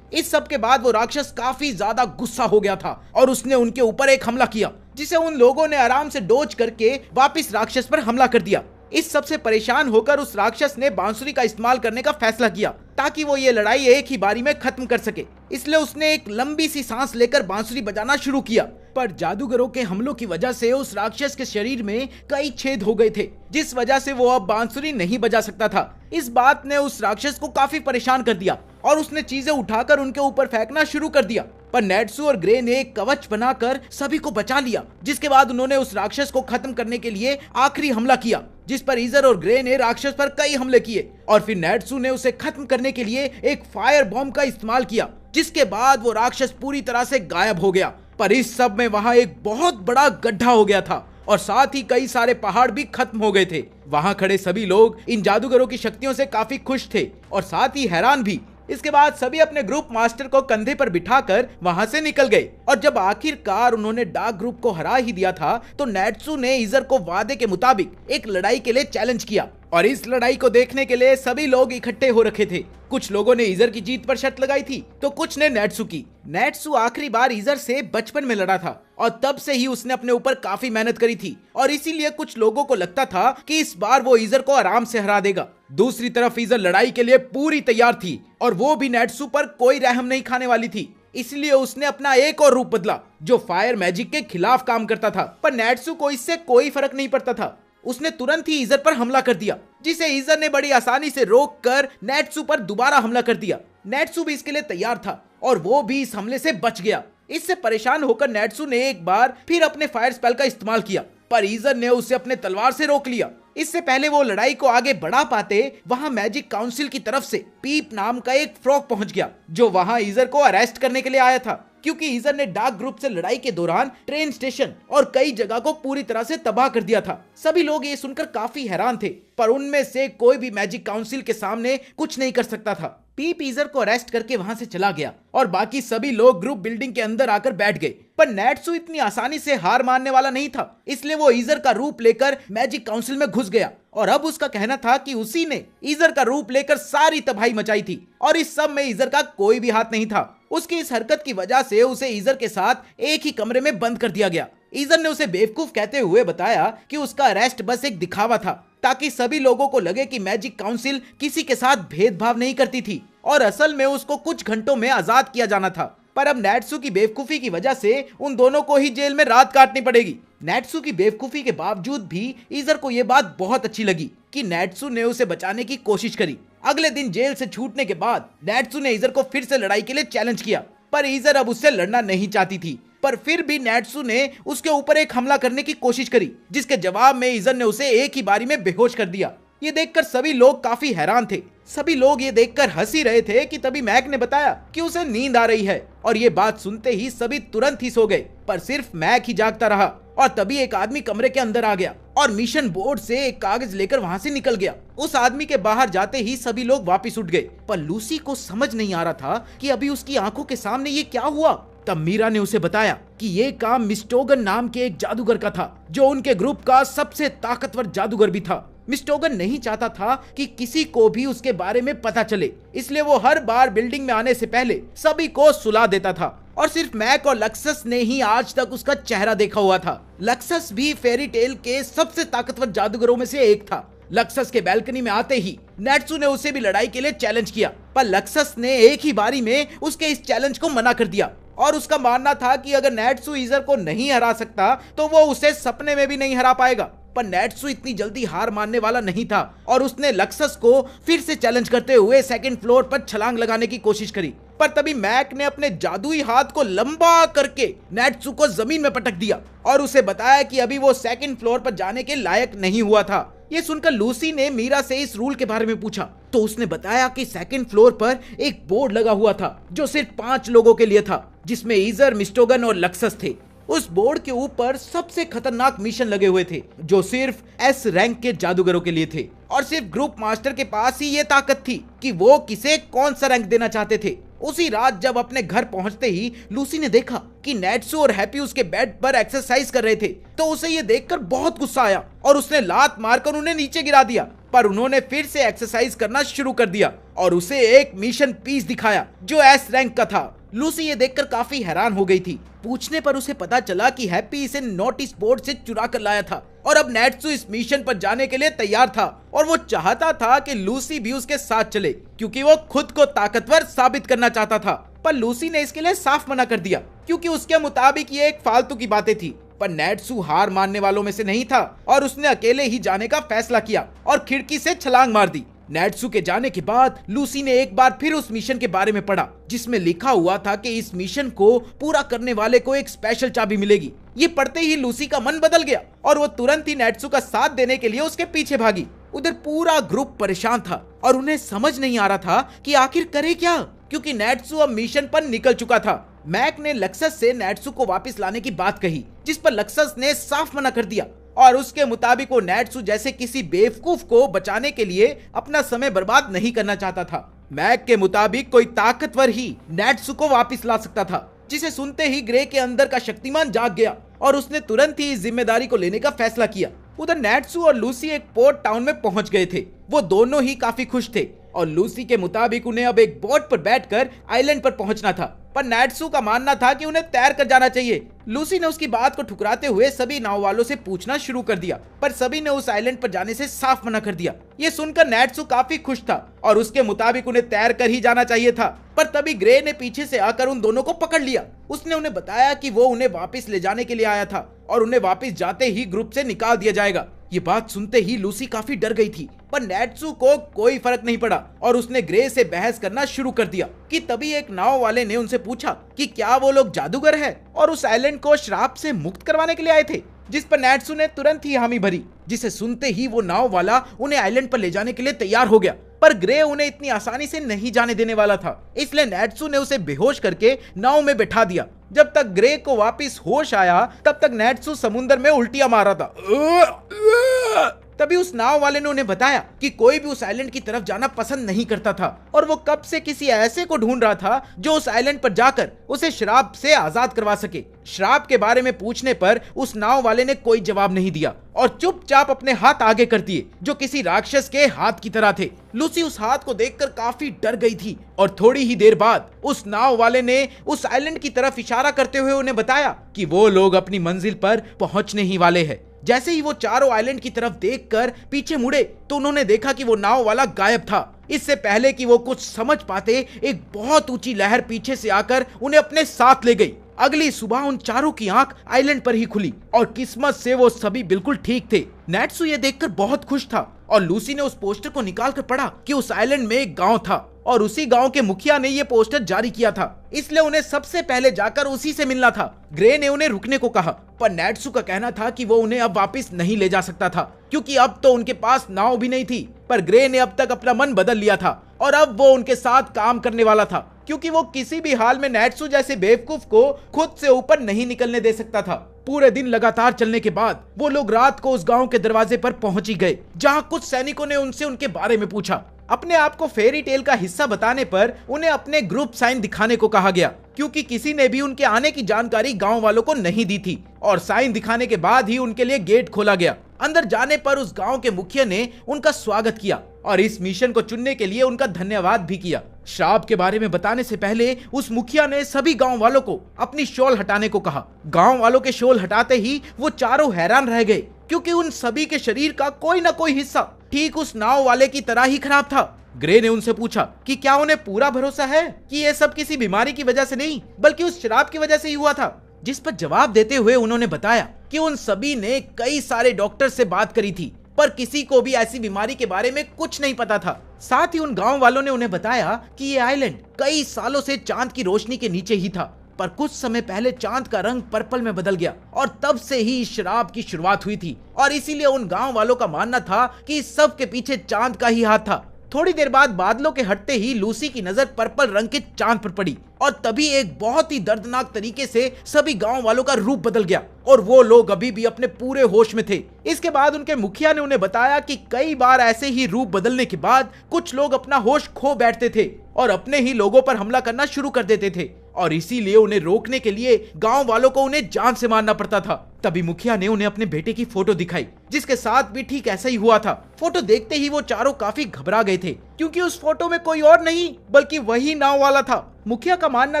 [SPEAKER 1] इस सब के बाद वो राक्षस काफी ज्यादा गुस्सा हो गया था और उसने उनके ऊपर एक हमला किया, जिसे उन लोगों ने आराम से डोज करके वापिस राक्षस पर हमला कर दिया। इस सब से परेशान होकर उस राक्षस ने बांसुरी का इस्तेमाल करने का फैसला किया ताकि वो ये लड़ाई एक ही बारी में खत्म कर सके। इसलिए उसने एक लंबी सी सांस लेकर बांसुरी बजाना शुरू किया, पर जादूगरों के हमलों की वजह से उस राक्षस के शरीर में कई छेद हो गए थे, जिस वजह से वो अब बांसुरी नहीं बजा सकता था। इस बात ने उस राक्षस को काफी परेशान कर दिया और उसने चीजें उठाकर उनके ऊपर फेंकना शुरू कर दिया, पर नेट्सू और ग्रे ने एक कवच बनाकर सभी को बचा लिया। जिसके बाद उन्होंने उस राक्षस को खत्म करने के लिए आखिरी हमला किया, जिस पर ईजर और ग्रे ने राक्षस पर कई हमले किए और फिर नेट्सू ने उसे खत्म करने के लिए एक फायर बॉम्ब का इस्तेमाल किया, जिसके बाद वो राक्षस पूरी तरह से गायब हो गया। पर इस सब में वहां एक बहुत बड़ा गड्ढा हो गया था और साथ ही कई सारे पहाड़ भी खत्म हो गए थे। वहां खड़े सभी लोग इन जादूगरों की शक्तियों से काफी खुश थे और साथ ही हैरान भी। इसके बाद सभी अपने ग्रुप मास्टर को कंधे पर बिठाकर वहां से निकल गए और जब आखिरकार उन्होंने डार्क ग्रुप को हरा ही दिया था तो नेट्सू ने ईजर को वादे के मुताबिक एक लड़ाई के लिए चैलेंज किया और इस लड़ाई को देखने के लिए सभी लोग इकट्ठे हो रखे थे। कुछ लोगों ने ईजर की जीत पर शर्त लगाई थी तो कुछ ने नेट्सू की। नेट्सू आखिरी बार ईजर से बचपन में लड़ा था और तब से ही उसने अपने ऊपर काफी मेहनत करी थी और इसीलिए कुछ लोगों को लगता था कि इस बार वो ईजर को आराम से हरा देगा। दूसरी तरफ ईजर लड़ाई के लिए पूरी तैयार थी और वो भी नेट्सू पर कोई रहम नहीं खाने वाली थी, इसलिए उसने अपना एक और रूप बदला जो फायर मैजिक के खिलाफ काम करता था। पर नेट्सू को इससे कोई फर्क नहीं पड़ता था। उसने तुरंत ही ईजर पर हमला कर दिया, जिसे ईजर ने बड़ी आसानी से रोककर नेट्सू पर दोबारा हमला कर दिया। नेट्सू भी इसके लिए तैयार था और वो भी इस हमले से बच गया। इससे परेशान होकर नेट्सू ने एक बार फिर अपने फायर स्पेल का इस्तेमाल किया, पर ईजर ने उसे अपने तलवार से रोक लिया। इससे पहले वो लड़ाई को आगे बढ़ा पाते वहां मैजिक काउंसिल की तरफ से पीप नाम का एक फ्रॉग पहुंच गया, जो वहां ईजर को अरेस्ट करने के लिए आया था, क्योंकि ईजर ने डार्क ग्रुप से लड़ाई के दौरान ट्रेन स्टेशन और कई जगह को पूरी तरह से तबाह कर दिया था। सभी लोग ये सुनकर काफी हैरान थे, पर उनमें से कोई भी मैजिक काउंसिल के सामने कुछ नहीं कर सकता था। पीप ईजर को अरेस्ट करके वहां से चला गया और बाकी सभी लोग ग्रुप बिल्डिंग के अंदर आकर बैठ गए, पर नेट्सू इतनी आसानी से हार मानने वाला नहीं था, इसलिए वो ईजर का रूप लेकर मैजिक काउंसिल में घुस गया और अब उसका कहना था कि उसी ने ईजर का रूप लेकर सारी तबाही मचाई थी और इस सब में ईजर का कोई भी हाथ नहीं था। उसकी इस हरकत की वजह से उसे ईजर के साथ एक ही कमरे में बंद कर दिया गया। ईजर ने उसे बेवकूफ कहते हुए बताया कि उसका अरेस्ट बस एक दिखावा था, ताकि सभी लोगों को लगे कि मैजिक काउंसिल किसी के साथ भेदभाव नहीं करती थी और असल में उसको कुछ घंटों में आजाद किया जाना था। पर अब नेट्सू की बेवकूफी की वजह से उन दोनों को ही जेल में रात काटनी पड़ेगी। नेट्सू की बेवकूफी के बावजूद भी ईजर को यह बात बहुत अच्छी लगी कि नेट्सू ने उसे बचाने की कोशिश करी। अगले दिन जेल से छूटने के बाद नेट्सू ने ईजर को फिर से लड़ाई के लिए चैलेंज किया, पर ईजर अब उससे लड़ना नहीं चाहती थी। पर फिर भी नेट्सू ने उसके ऊपर एक हमला करने की कोशिश करी, जिसके जवाब में ईजर ने उसे एक ही बारी में बेहोश कर दिया। ये देखकर सभी लोग काफी हैरान थे। सभी लोग ये देखकर हंसी रहे थे कि तभी मैक ने बताया कि उसे नींद आ रही है और ये बात सुनते ही सभी तुरंत ही सो गए, पर सिर्फ मैक ही जागता रहा। और तभी एक आदमी कमरे के अंदर आ गया और मिशन बोर्ड से एक कागज लेकर वहां से निकल गया। उस आदमी के बाहर जाते ही सभी लोग वापस उठ गए, पर लूसी को समझ नहीं आ रहा था कि अभी उसकी आंखों के सामने ये क्या हुआ। तब मीरा ने उसे बताया कि ये काम मिस्टोगन नाम के एक जादूगर का था, जो उनके ग्रुप का सबसे ताकतवर जादूगर भी था। मिस्टोगन नहीं चाहता था कि किसी को भी उसके बारे में पता चले, इसलिए वो हर बार बिल्डिंग में आने से पहले सभी को सुला देता था और सिर्फ मैक और लक्सस ने ही आज तक उसका चेहरा देखा हुआ था। लक्सस भी फेरी टेल के सबसे ताकतवर जादूगरों में से एक था। लक्सस के बैल्कनी में आते ही नेट्सू ने उसे भी लड़ाई के लिए चैलेंज किया, पर लक्सस ने एक ही बारी में उसके इस चैलेंज को मना कर दिया और उसका मानना था कि अगर नेट्सू ईजर को नहीं हरा सकता तो वो उसे सपने में भी नहीं हरा पाएगा। पर नेट्सू इतनी जल्दी हार मानने वाला नहीं था और उसने लक्सस को फिर से चैलेंज करते हुए सेकंड फ्लोर पर छलांग लगाने की कोशिश करी। पर तभी मैक ने अपने जादुई हाथ को लंबा करके नेट्सू को जमीन में पटक दिया और उसे बताया कि अभी वो सेकंड फ्लोर पर जाने के लायक नहीं हुआ था। ये सुनकर लूसी ने मीरा से इस रूल के बारे में पूछा तो उसने बताया कि सेकंड फ्लोर पर एक बोर्ड लगा हुआ था जो सिर्फ 5 लोगों के लिए था, जिसमें ईजर, मिस्टोगन और लक्सस थे। उस बोर्ड के ऊपर सबसे खतरनाक मिशन लगे हुए थे जो सिर्फ एस रैंक के जादूगरों के लिए थे और सिर्फ ग्रुप मास्टर के पास ही ये ताकत थी कि वो किसे कौन सा रैंक देना चाहते थे। उसी रात जब अपने घर पहुंचते ही लूसी ने देखा कि नेट्सू और हैप्पी उसके बेड पर एक्सरसाइज कर रहे थे तो उसे ये देखकर बहुत गुस्सा आया और उसने लात मारकर उन्हें नीचे गिरा दिया। पर उन्होंने फिर से एक्सरसाइज करना शुरू कर दिया और उसे एक मिशन पीस दिखाया जो एस रैंक का था। लूसी ये देखकर काफी हैरान हो गई थी। पूछने पर उसे पता चला कि हैप्पी इसे नोटिस बोर्ड से चुरा कर लाया था और अब नेट्सू इस मिशन पर जाने के लिए तैयार था और वो चाहता था कि लूसी भी उसके साथ चले क्योंकि वो खुद को ताकतवर साबित करना चाहता था। पर लूसी ने इसके लिए साफ मना कर दिया क्योंकि उसके मुताबिक ये एक फालतू की बातें थी। पर नेट्सू हार मानने वालों में से नहीं था और उसने अकेले ही जाने का फैसला किया और खिड़की से छलांग मार दी। नेट्सू के जाने के बाद लूसी ने एक बार फिर उस मिशन के बारे में पढ़ा जिसमें लिखा हुआ था कि इस मिशन को पूरा करने वाले को एक स्पेशल चाबी मिलेगी। ये पढ़ते ही लूसी का मन बदल गया और वो तुरंत ही नेट्सू का साथ देने के लिए उसके पीछे भागी। उधर पूरा ग्रुप परेशान था और उन्हें समझ नहीं आ रहा था कि आखिर करे क्या, क्योंकि नेट्सू अब मिशन पर निकल चुका था। मैक ने लक्सस से नेट्सू को वापस लाने की बात कही जिस पर लक्सस ने साफ मना कर दिया और उसके मुताबिक वो नेट्सू जैसे किसी बेवकूफ को बचाने के लिए अपना समय बर्बाद नहीं करना चाहता था। मैक के मुताबिक कोई ताकतवर ही नेट्सू को वापस ला सकता था, जिसे सुनते ही ग्रे के अंदर का शक्तिमान जाग गया और उसने तुरंत ही इस जिम्मेदारी को लेने का फैसला किया। उधर नेट्सू और लूसी एक पोर्ट टाउन में पहुंच गए थे। वो दोनों ही काफी खुश थे और लूसी के मुताबिक उन्हें अब एक बोट पर बैठकर आइलैंड पर पहुंचना था, पर नेट्सू का मानना था कि उन्हें तैर कर जाना चाहिए। लूसी ने उसकी बात को ठुकराते हुए सभी नाव वालों से पूछना शुरू कर दिया, पर सभी ने उस आइलैंड पर जाने से साफ मना कर दिया। ये सुनकर नेट्सू काफी खुश था और उसके मुताबिक उन्हें तैर कर ही जाना चाहिए था। पर तभी ग्रे ने पीछे से आकर उन दोनों को पकड़ लिया। उसने उन्हें बताया कि वो उन्हें वापस ले जाने के लिए आया था और उन्हें वापस जाते ही ग्रुप से निकाल दिया जाएगा। ये बात सुनते ही लूसी काफी डर गई थी, पर नेट्सू को कोई फर्क नहीं पड़ा और उसने ग्रे से बहस करना शुरू कर दिया कि तभी एक नाव वाले ने उनसे पूछा कि क्या वो लोग जादूगर है और उस आइलैंड को श्राप से मुक्त करवाने के लिए आए थे, जिस पर नेट्सू ने तुरंत ही हामी भरी, जिसे सुनते ही वो नाव वाला उन्हें आइलैंड पर ले जाने के लिए तैयार हो गया। पर ग्रे उन्हें इतनी आसानी से नहीं जाने देने वाला था, इसलिए नेट्सू ने उसे बेहोश करके नाव में बैठा दिया। जब तक ग्रे को वापस होश आया तब तक नेट्सू समुद्र में उल्टियां मार रहा था। तभी उस नाव वाले ने उन्हें बताया कि कोई भी उस आइलैंड की तरफ जाना पसंद नहीं करता था और वो कब से किसी ऐसे को ढूंढ रहा था जो उस आइलैंड पर जाकर उसे श्राप से आजाद करवा सके। श्राप के बारे में पूछने पर उस नाव वाले ने कोई जवाब नहीं दिया और चुपचाप अपने हाथ आगे कर दिए जो किसी राक्षस के हाथ की तरह थे। लूसी उस हाथ को देखकर काफी डर गई थी और थोड़ी ही देर बाद उस नाव वाले ने उस आइलैंड की तरफ इशारा करते हुए उन्हें बताया कि वो लोग अपनी मंजिल पर पहुंचने ही वाले हैं। जैसे ही वो चारों आइलैंड की तरफ देखकर पीछे मुड़े तो उन्होंने देखा कि वो नाव वाला गायब था। इससे पहले कि वो कुछ समझ पाते एक बहुत ऊंची लहर पीछे से आकर उन्हें अपने साथ ले गई। अगली सुबह उन चारों की आंख आइलैंड पर ही खुली और किस्मत से वो सभी बिल्कुल ठीक थे। नेट्सू ये देखकर बहुत खुश था और लूसी ने उस पोस्टर को निकाल कर पढ़ा कि उस आइलैंड में एक गांव था और उसी गांव के मुखिया ने ये पोस्टर जारी किया था, इसलिए उन्हें सबसे पहले जाकर उसी से मिलना था। ग्रे ने उन्हें रुकने को कहा, पर नेट्सू का कहना था कि वो उन्हें अब वापस नहीं ले जा सकता था क्योंकि अब तो उनके पास नाव भी नहीं थी। पर ग्रे ने अब तक अपना मन बदल लिया था और अब वो उनके साथ काम करने वाला था क्योंकि वो किसी भी हाल में नेट्सू जैसे बेवकूफ को खुद से ऊपर नहीं निकलने दे सकता था। पूरे दिन लगातार चलने के बाद वो लोग रात को उस गांव के दरवाजे पर पहुंच ही गए, जहां कुछ सैनिकों ने उनसे उनके बारे में पूछा। अपने आप को फेरी टेल का हिस्सा बताने पर उन्हें अपने ग्रुप साइन दिखाने को कहा गया क्योंकि किसी ने भी उनके आने की जानकारी गांव वालों को नहीं दी थी और साइन दिखाने के बाद ही उनके लिए गेट खोला गया। अंदर जाने पर उस गांव के मुखिया ने उनका स्वागत किया और इस मिशन को चुनने के लिए उनका धन्यवाद भी किया। श्राप के बारे में बताने से पहले उस मुखिया ने सभी गांव वालों को अपनी शॉल हटाने को कहा। गांव वालों के शॉल हटाते ही वो चारों हैरान रह गए, क्योंकि उन सभी के शरीर का कोई ना कोई हिस्सा ठीक उस नाव वाले की तरह ही खराब था। ग्रे ने उनसे पूछा कि क्या उन्हें पूरा भरोसा है कि ये सब किसी बीमारी की वजह से नहीं बल्कि उस शराब की वजह से ही हुआ था। जिस पर जवाब देते हुए उन्होंने बताया कि उन सभी ने कई सारे डॉक्टर से बात करी थी, पर किसी को भी ऐसी बीमारी के बारे में कुछ नहीं पता था। साथ ही उन गांव वालों ने उन्हें बताया कि ये आइलैंड कई सालों से चांद की रोशनी के नीचे ही था, पर कुछ समय पहले चांद का रंग पर्पल में बदल गया और तब से ही इस शराब की शुरुआत हुई थी। और इसीलिए उन गांव वालों का मानना था कि इस सब के पीछे चांद का ही हाथ था। थोड़ी देर बाद बादलों के हटते ही लूसी की नजर पर्पल रंग के चांद पर पड़ी और तभी एक बहुत ही दर्दनाक तरीके से सभी गांव वालों का रूप बदल गया और वो लोग अभी भी अपने पूरे होश में थे। इसके बाद उनके मुखिया ने उन्हें बताया कि कई बार ऐसे ही रूप बदलने के बाद कुछ लोग अपना होश खो बैठते थे और अपने ही लोगों पर हमला करना शुरू कर देते थे और इसीलिए उन्हें रोकने के लिए गांव वालों को उन्हें जान से मारना पड़ता था। तभी मुखिया ने उन्हें अपने बेटे की फोटो दिखाई, जिसके साथ भी ठीक ऐसा ही हुआ था। फोटो देखते ही वो चारों काफी घबरा गए थे, क्योंकि उस फोटो में कोई और नहीं बल्कि वही नाव वाला था। मुखिया का मानना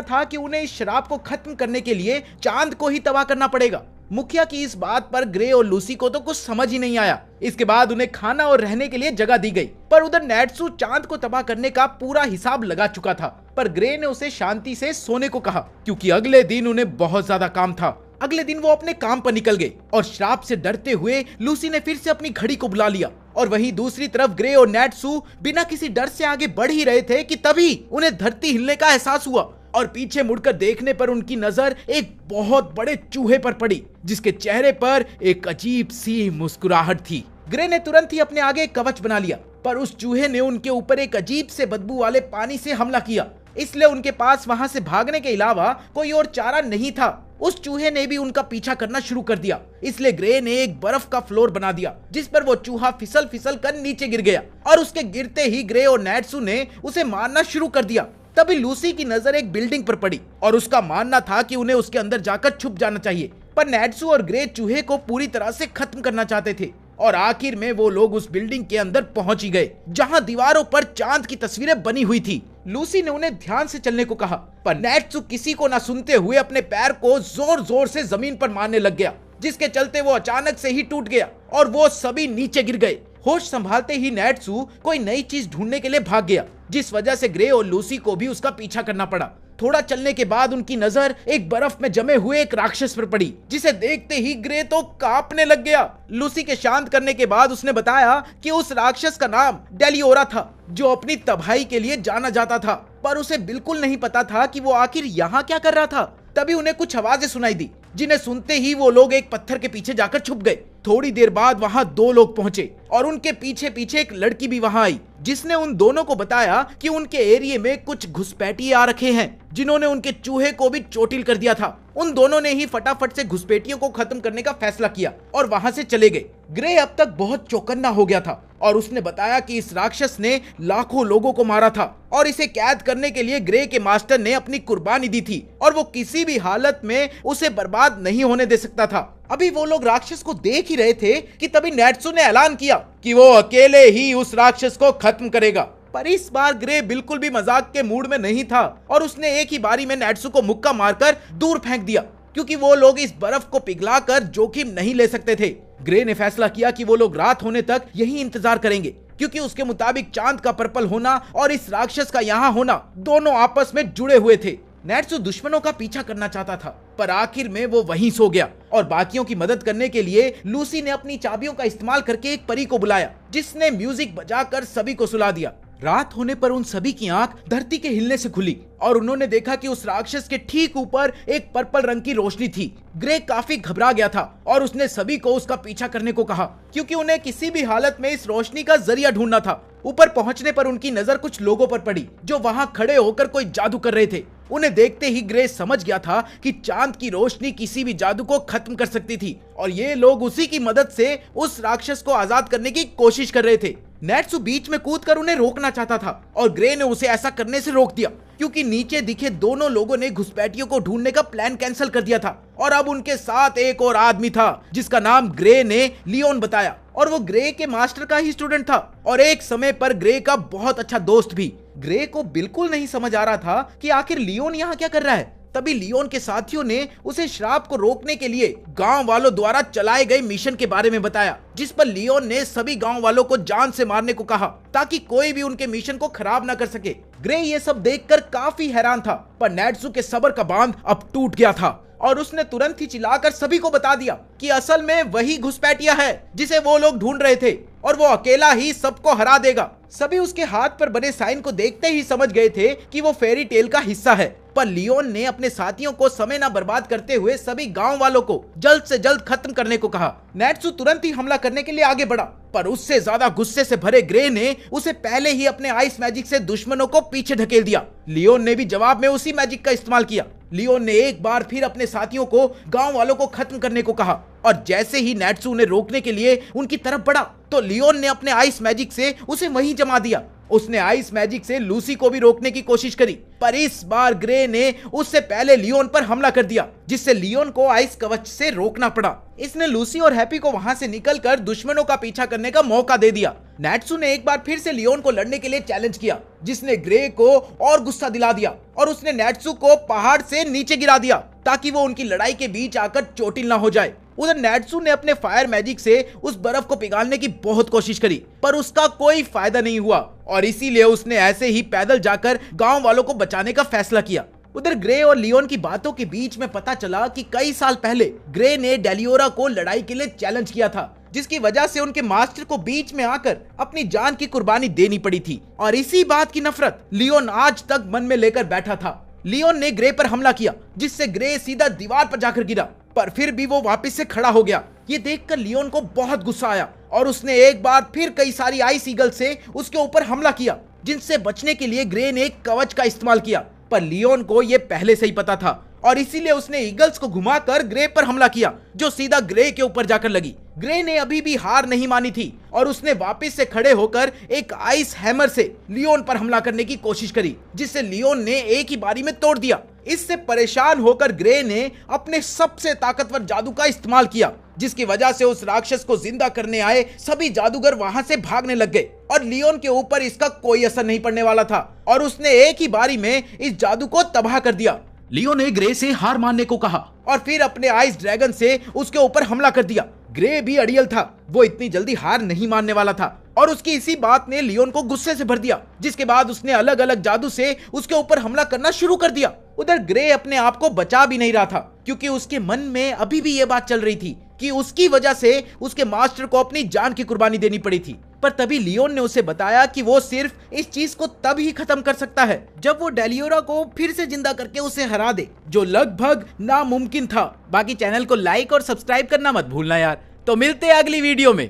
[SPEAKER 1] था कि उन्हें इस शराब को खत्म करने के लिए चांद को ही तबाह करना पड़ेगा। मुखिया की इस बात पर ग्रे और लूसी को तो कुछ समझ ही नहीं आया। इसके बाद उन्हें खाना और रहने के लिए जगह दी गई, पर उधर नेट्सू चांद को तबाह करने का पूरा हिसाब लगा चुका था। पर ग्रे ने उसे शांति से सोने को कहा, क्योंकि अगले दिन उन्हें बहुत ज्यादा काम था। अगले दिन वो अपने काम पर निकल गए और श्राप से डरते हुए लूसी ने फिर से अपनी घड़ी को बुला लिया। और वहीं दूसरी तरफ ग्रे और नेट्सू बिना किसी डर से आगे बढ़ ही रहे थे कि तभी उन्हें धरती हिलने का एहसास हुआ और पीछे मुड़कर देखने पर उनकी नजर एक बहुत बड़े चूहे पर पड़ी, जिसके चेहरे पर एक अजीब सी मुस्कुराहट थी। ग्रे ने तुरंत ही अपने आगे एक कवच बना लिया, पर उस चूहे ने उनके ऊपर एक अजीब से बदबू वाले पानी से हमला किया, इसलिए उनके पास वहां से भागने के अलावा कोई और चारा नहीं था। उस चूहे ने भी उनका पीछा करना शुरू कर दिया, इसलिए ग्रे ने एक बर्फ का फ्लोर बना दिया, जिस पर वो चूहा फिसल फिसल कर नीचे गिर गया और उसके गिरते ही ग्रे और नेट्सू ने उसे मारना शुरू कर दिया। तभी लूसी की नजर एक बिल्डिंग पर पड़ी और उसका मानना था कि उन्हें उसके अंदर जाकर छुप जाना चाहिए, पर नेट्सू और ग्रे चूहे को पूरी तरह से खत्म करना चाहते थे और आखिर में वो लोग उस बिल्डिंग के अंदर पहुंच ही गए, जहां दीवारों पर चांद की तस्वीरें बनी हुई थी। लूसी ने उन्हें ध्यान से चलने को कहा, पर नेट्सू किसी को न सुनते हुए अपने पैर को जोर जोर से जमीन पर मारने लग गया, जिसके चलते वो अचानक से ही टूट गया और वो सभी नीचे गिर गए। होश संभालते ही नेट्सू कोई नई चीज ढूंढने के लिए भाग गया, जिस वजह से ग्रे और लूसी को भी उसका पीछा करना पड़ा। थोड़ा चलने के बाद उनकी नजर एक बर्फ में जमे हुए एक राक्षस पर पड़ी, जिसे देखते ही ग्रे तो कांपने लग गया। लूसी के शांत करने के बाद उसने बताया कि उस राक्षस का नाम डेलियोरा था, जो अपनी तबाही के लिए जाना जाता था, पर उसे बिल्कुल नहीं पता था कि वो आखिर यहाँ क्या कर रहा था। तभी उन्हें कुछ आवाजें सुनाई दी, जिन्हें सुनते ही वो लोग एक पत्थर के पीछे जाकर छुप गए। थोड़ी देर बाद वहां दो लोग पहुंचे और उनके पीछे पीछे एक लड़की भी वहां आई, जिसने उन दोनों को बताया कि उनके एरिया में कुछ घुसपैठिए आ रखे हैं, जिन्होंने उनके चूहे को भी चोटिल कर दिया था। उन दोनों ने ही फटाफट से घुसपैठियों को खत्म करने का फैसला किया और वहां से चले गए। ग्रे अब तक बहुत चौकन्ना हो गया था और उसने बताया कि इस राक्षस ने लाखों लोगों को मारा था और इसे कैद करने के लिए ग्रे के मास्टर ने अपनी कुर्बानी दी थी और वो किसी भी हालत में उसे बर्बाद नहीं होने दे सकता था। अभी वो लोग राक्षस को देख ही रहे थे कि तभी नेट्सू ने ऐलान किया कि वो अकेले ही उस राक्षस को खत्म करेगा। पर इस बार ग्रे बिल्कुल भी मजाक के मूड में नहीं था और उसने एक ही बारी में नेट्सू को मुक्का मारकर दूर फेंक दिया, क्योंकि वो लोग इस बर्फ को पिघलाकर जोखिम नहीं ले सकते थे। ग्रे ने फैसला किया कि वो लोग रात होने तक यही इंतजार करेंगे, क्योंकि उसके मुताबिक चांद का पर्पल होना और इस राक्षस का यहाँ होना दोनों आपस में जुड़े हुए थे। नेट्सू दुश्मनों का पीछा करना चाहता था, पर आखिर में वो वहीं सो गया और बाकियों की मदद करने के लिए लूसी ने अपनी चाबियों का इस्तेमाल करके एक परी को बुलाया, जिसने म्यूजिक बजाकर सभी को सुला दिया। रात होने पर उन सभी की आंख धरती के हिलने से खुली और उन्होंने देखा कि उस राक्षस के ठीक ऊपर एक पर्पल रंग की रोशनी थी। ग्रे काफी घबरा गया था और उसने सभी को उसका पीछा करने को कहा, क्योंकि उन्हें किसी भी हालत में इस रोशनी का जरिया ढूंढना था। ऊपर पहुंचने पर उनकी नजर कुछ लोगों पर पड़ी, जो वहां खड़े होकर कोई जादू कर रहे थे। उन्हें देखते ही ग्रे समझ गया था कि चांद की रोशनी किसी भी जादू को खत्म कर सकती थी और ये लोग उसी की मदद से उस राक्षस को आजाद करने की कोशिश कर रहे थे। नेट्सू बीच में कूदकर उन्हें रोकना चाहता था और ग्रे ने उसे ऐसा करने से रोक दिया क्योंकि नीचे दिखे दोनों लोगों ने घुसपैठियों को ढूंढने का प्लान कैंसिल कर दिया था और अब उनके साथ एक और आदमी था जिसका नाम ग्रे ने लियोन बताया और वो ग्रे के मास्टर का ही स्टूडेंट था और एक समय पर ग्रे का बहुत अच्छा दोस्त भी। ग्रे को बिल्कुल नहीं समझ आ रहा था कि आखिर लियोन यहाँ क्या कर रहा है। तभी लियोन के साथियों ने उसे श्राप को रोकने के लिए गांव वालों द्वारा चलाए गए मिशन के बारे में बताया, जिस पर लियोन ने सभी गांव वालों को जान से मारने को कहा ताकि कोई भी उनके मिशन को खराब न कर सके। ग्रे ये सब देखकर काफी हैरान था, पर नेट्सू के सब्र का बांध अब टूट गया था और उसने तुरंत ही चिल्लाकर सभी को बता दिया कि असल में वही घुसपैठिया है जिसे वो लोग ढूंढ रहे थे और वो अकेला ही सबको हरा देगा। सभी उसके हाथ पर बने साइन को देखते ही समझ गए थे कि वो फेरी टेल का हिस्सा है, पर लियोन ने अपने साथियों को समय न बर्बाद करते हुए सभी गांव वालों को जल्द से जल्द खत्म करने को कहा। नेट्सू तुरंत ही हमला करने के लिए आगे बढ़ा, पर उससे ज्यादा गुस्से से भरे ग्रे ने उसे पहले ही अपने आइस मैजिक से दुश्मनों को पीछे ढकेल दिया। लियोन ने भी जवाब में उसी मैजिक का इस्तेमाल किया। लियोन ने एक बार फिर अपने साथियों को गांव वालों को खत्म करने को कहा और जैसे ही नेट्सू उन्हें रोकने के लिए उनकी तरफ बढ़ा तो लियोन ने अपने आइस मैजिक से उसे वहीं जमा दिया। उसने आइस मैजिक से लूसी को भी रोकने की कोशिश करी, पर इस बार ग्रे ने उससे पहले लियोन पर हमला कर दिया, जिससे लियोन को आइस कवच से रोकना पड़ा। इसने लूसी और हैप्पी को वहां से निकलकर दुश्मनों का पीछा करने का मौका दे दिया। नेट्सू ने एक बार फिर से लियोन को लड़ने के लिए चैलेंज किया, जिसने ग्रे को और गुस्सा दिला दिया और उसने नेट्सू को पहाड़ से नीचे गिरा दिया ताकि वो उनकी लड़ाई के बीच आकर चोटिल ना हो जाए। उधर नेट्सू ने अपने फायर मैजिक से उस बर्फ को पिघालने की बहुत कोशिश करी, पर उसका कोई फायदा नहीं हुआ और इसीलिए उसने ऐसे ही पैदल जाकर गांव वालों को बचाने का फैसला किया। उधर ग्रे और लियोन की बातों के बीच में पता चला कि कई साल पहले ग्रे ने डेलियोरा को लड़ाई के लिए चैलेंज किया था, जिसकी वजह से उनके मास्टर को बीच में आकर अपनी जान की कुर्बानी देनी पड़ी थी और इसी बात की नफरत लियोन आज तक मन में लेकर बैठा था। लियोन ने ग्रे पर हमला किया, जिससे ग्रे सीधा दीवार पर जाकर गिरा, पर फिर भी वो वापस से खड़ा हो गया। ये देखकर लियोन को बहुत गुस्सा आया और उसने एक बार फिर कई सारी आइस ईगल से उसके ऊपर हमला किया, जिनसे बचने के लिए ग्रे ने एक कवच का इस्तेमाल किया, पर लियोन को ये पहले से ही पता था और इसीलिए उसने ईगल्स को घुमाकर ग्रे पर हमला किया, जो सीधा ग्रे के ऊपर जाकर लगी। ग्रे ने अभी भी हार नहीं मानी थी और उसने वापस से खड़े होकर एक आइस हैमर से लियोन पर हमला करने की कोशिश करी, जिससे लियोन ने एक ही बारी में तोड़ दिया। इससे परेशान होकर ग्रे ने अपने सबसे ताकतवर जादू का इस्तेमाल किया, जिसकी वजह से उस राक्षस को जिंदा करने आए सभी जादूगर वहां से भागने लग गए और लियोन के ऊपर इसका कोई असर नहीं पड़ने वाला था और उसने एक ही बारी में इस जादू को तबाह कर दिया। लियोन ने ग्रे से हार मानने को कहा और फिर अपने आइस ड्रैगन से उसके ऊपर हमला कर दिया। ग्रे भी अड़ियल था, वो इतनी जल्दी हार नहीं मानने वाला था और उसकी इसी बात ने लियोन को गुस्से से भर दिया, जिसके बाद उसने अलग अलग जादू से उसके ऊपर हमला करना शुरू कर दिया। उधर ग्रे अपने आप को बचा भी नहीं रहा था, क्योंकि उसके मन में अभी भी ये बात चल रही थी कि उसकी वजह से उसके मास्टर को अपनी जान की कुर्बानी देनी पड़ी थी। पर तभी लियोन ने उसे बताया कि वो सिर्फ इस चीज को तब ही खत्म कर सकता है जब वो डेलियोरा को फिर से जिंदा करके उसे हरा दे, जो लगभग नामुमकिन था। बाकी चैनल को लाइक और सब्सक्राइब करना मत भूलना यार। तो मिलते हैं अगली वीडियो में।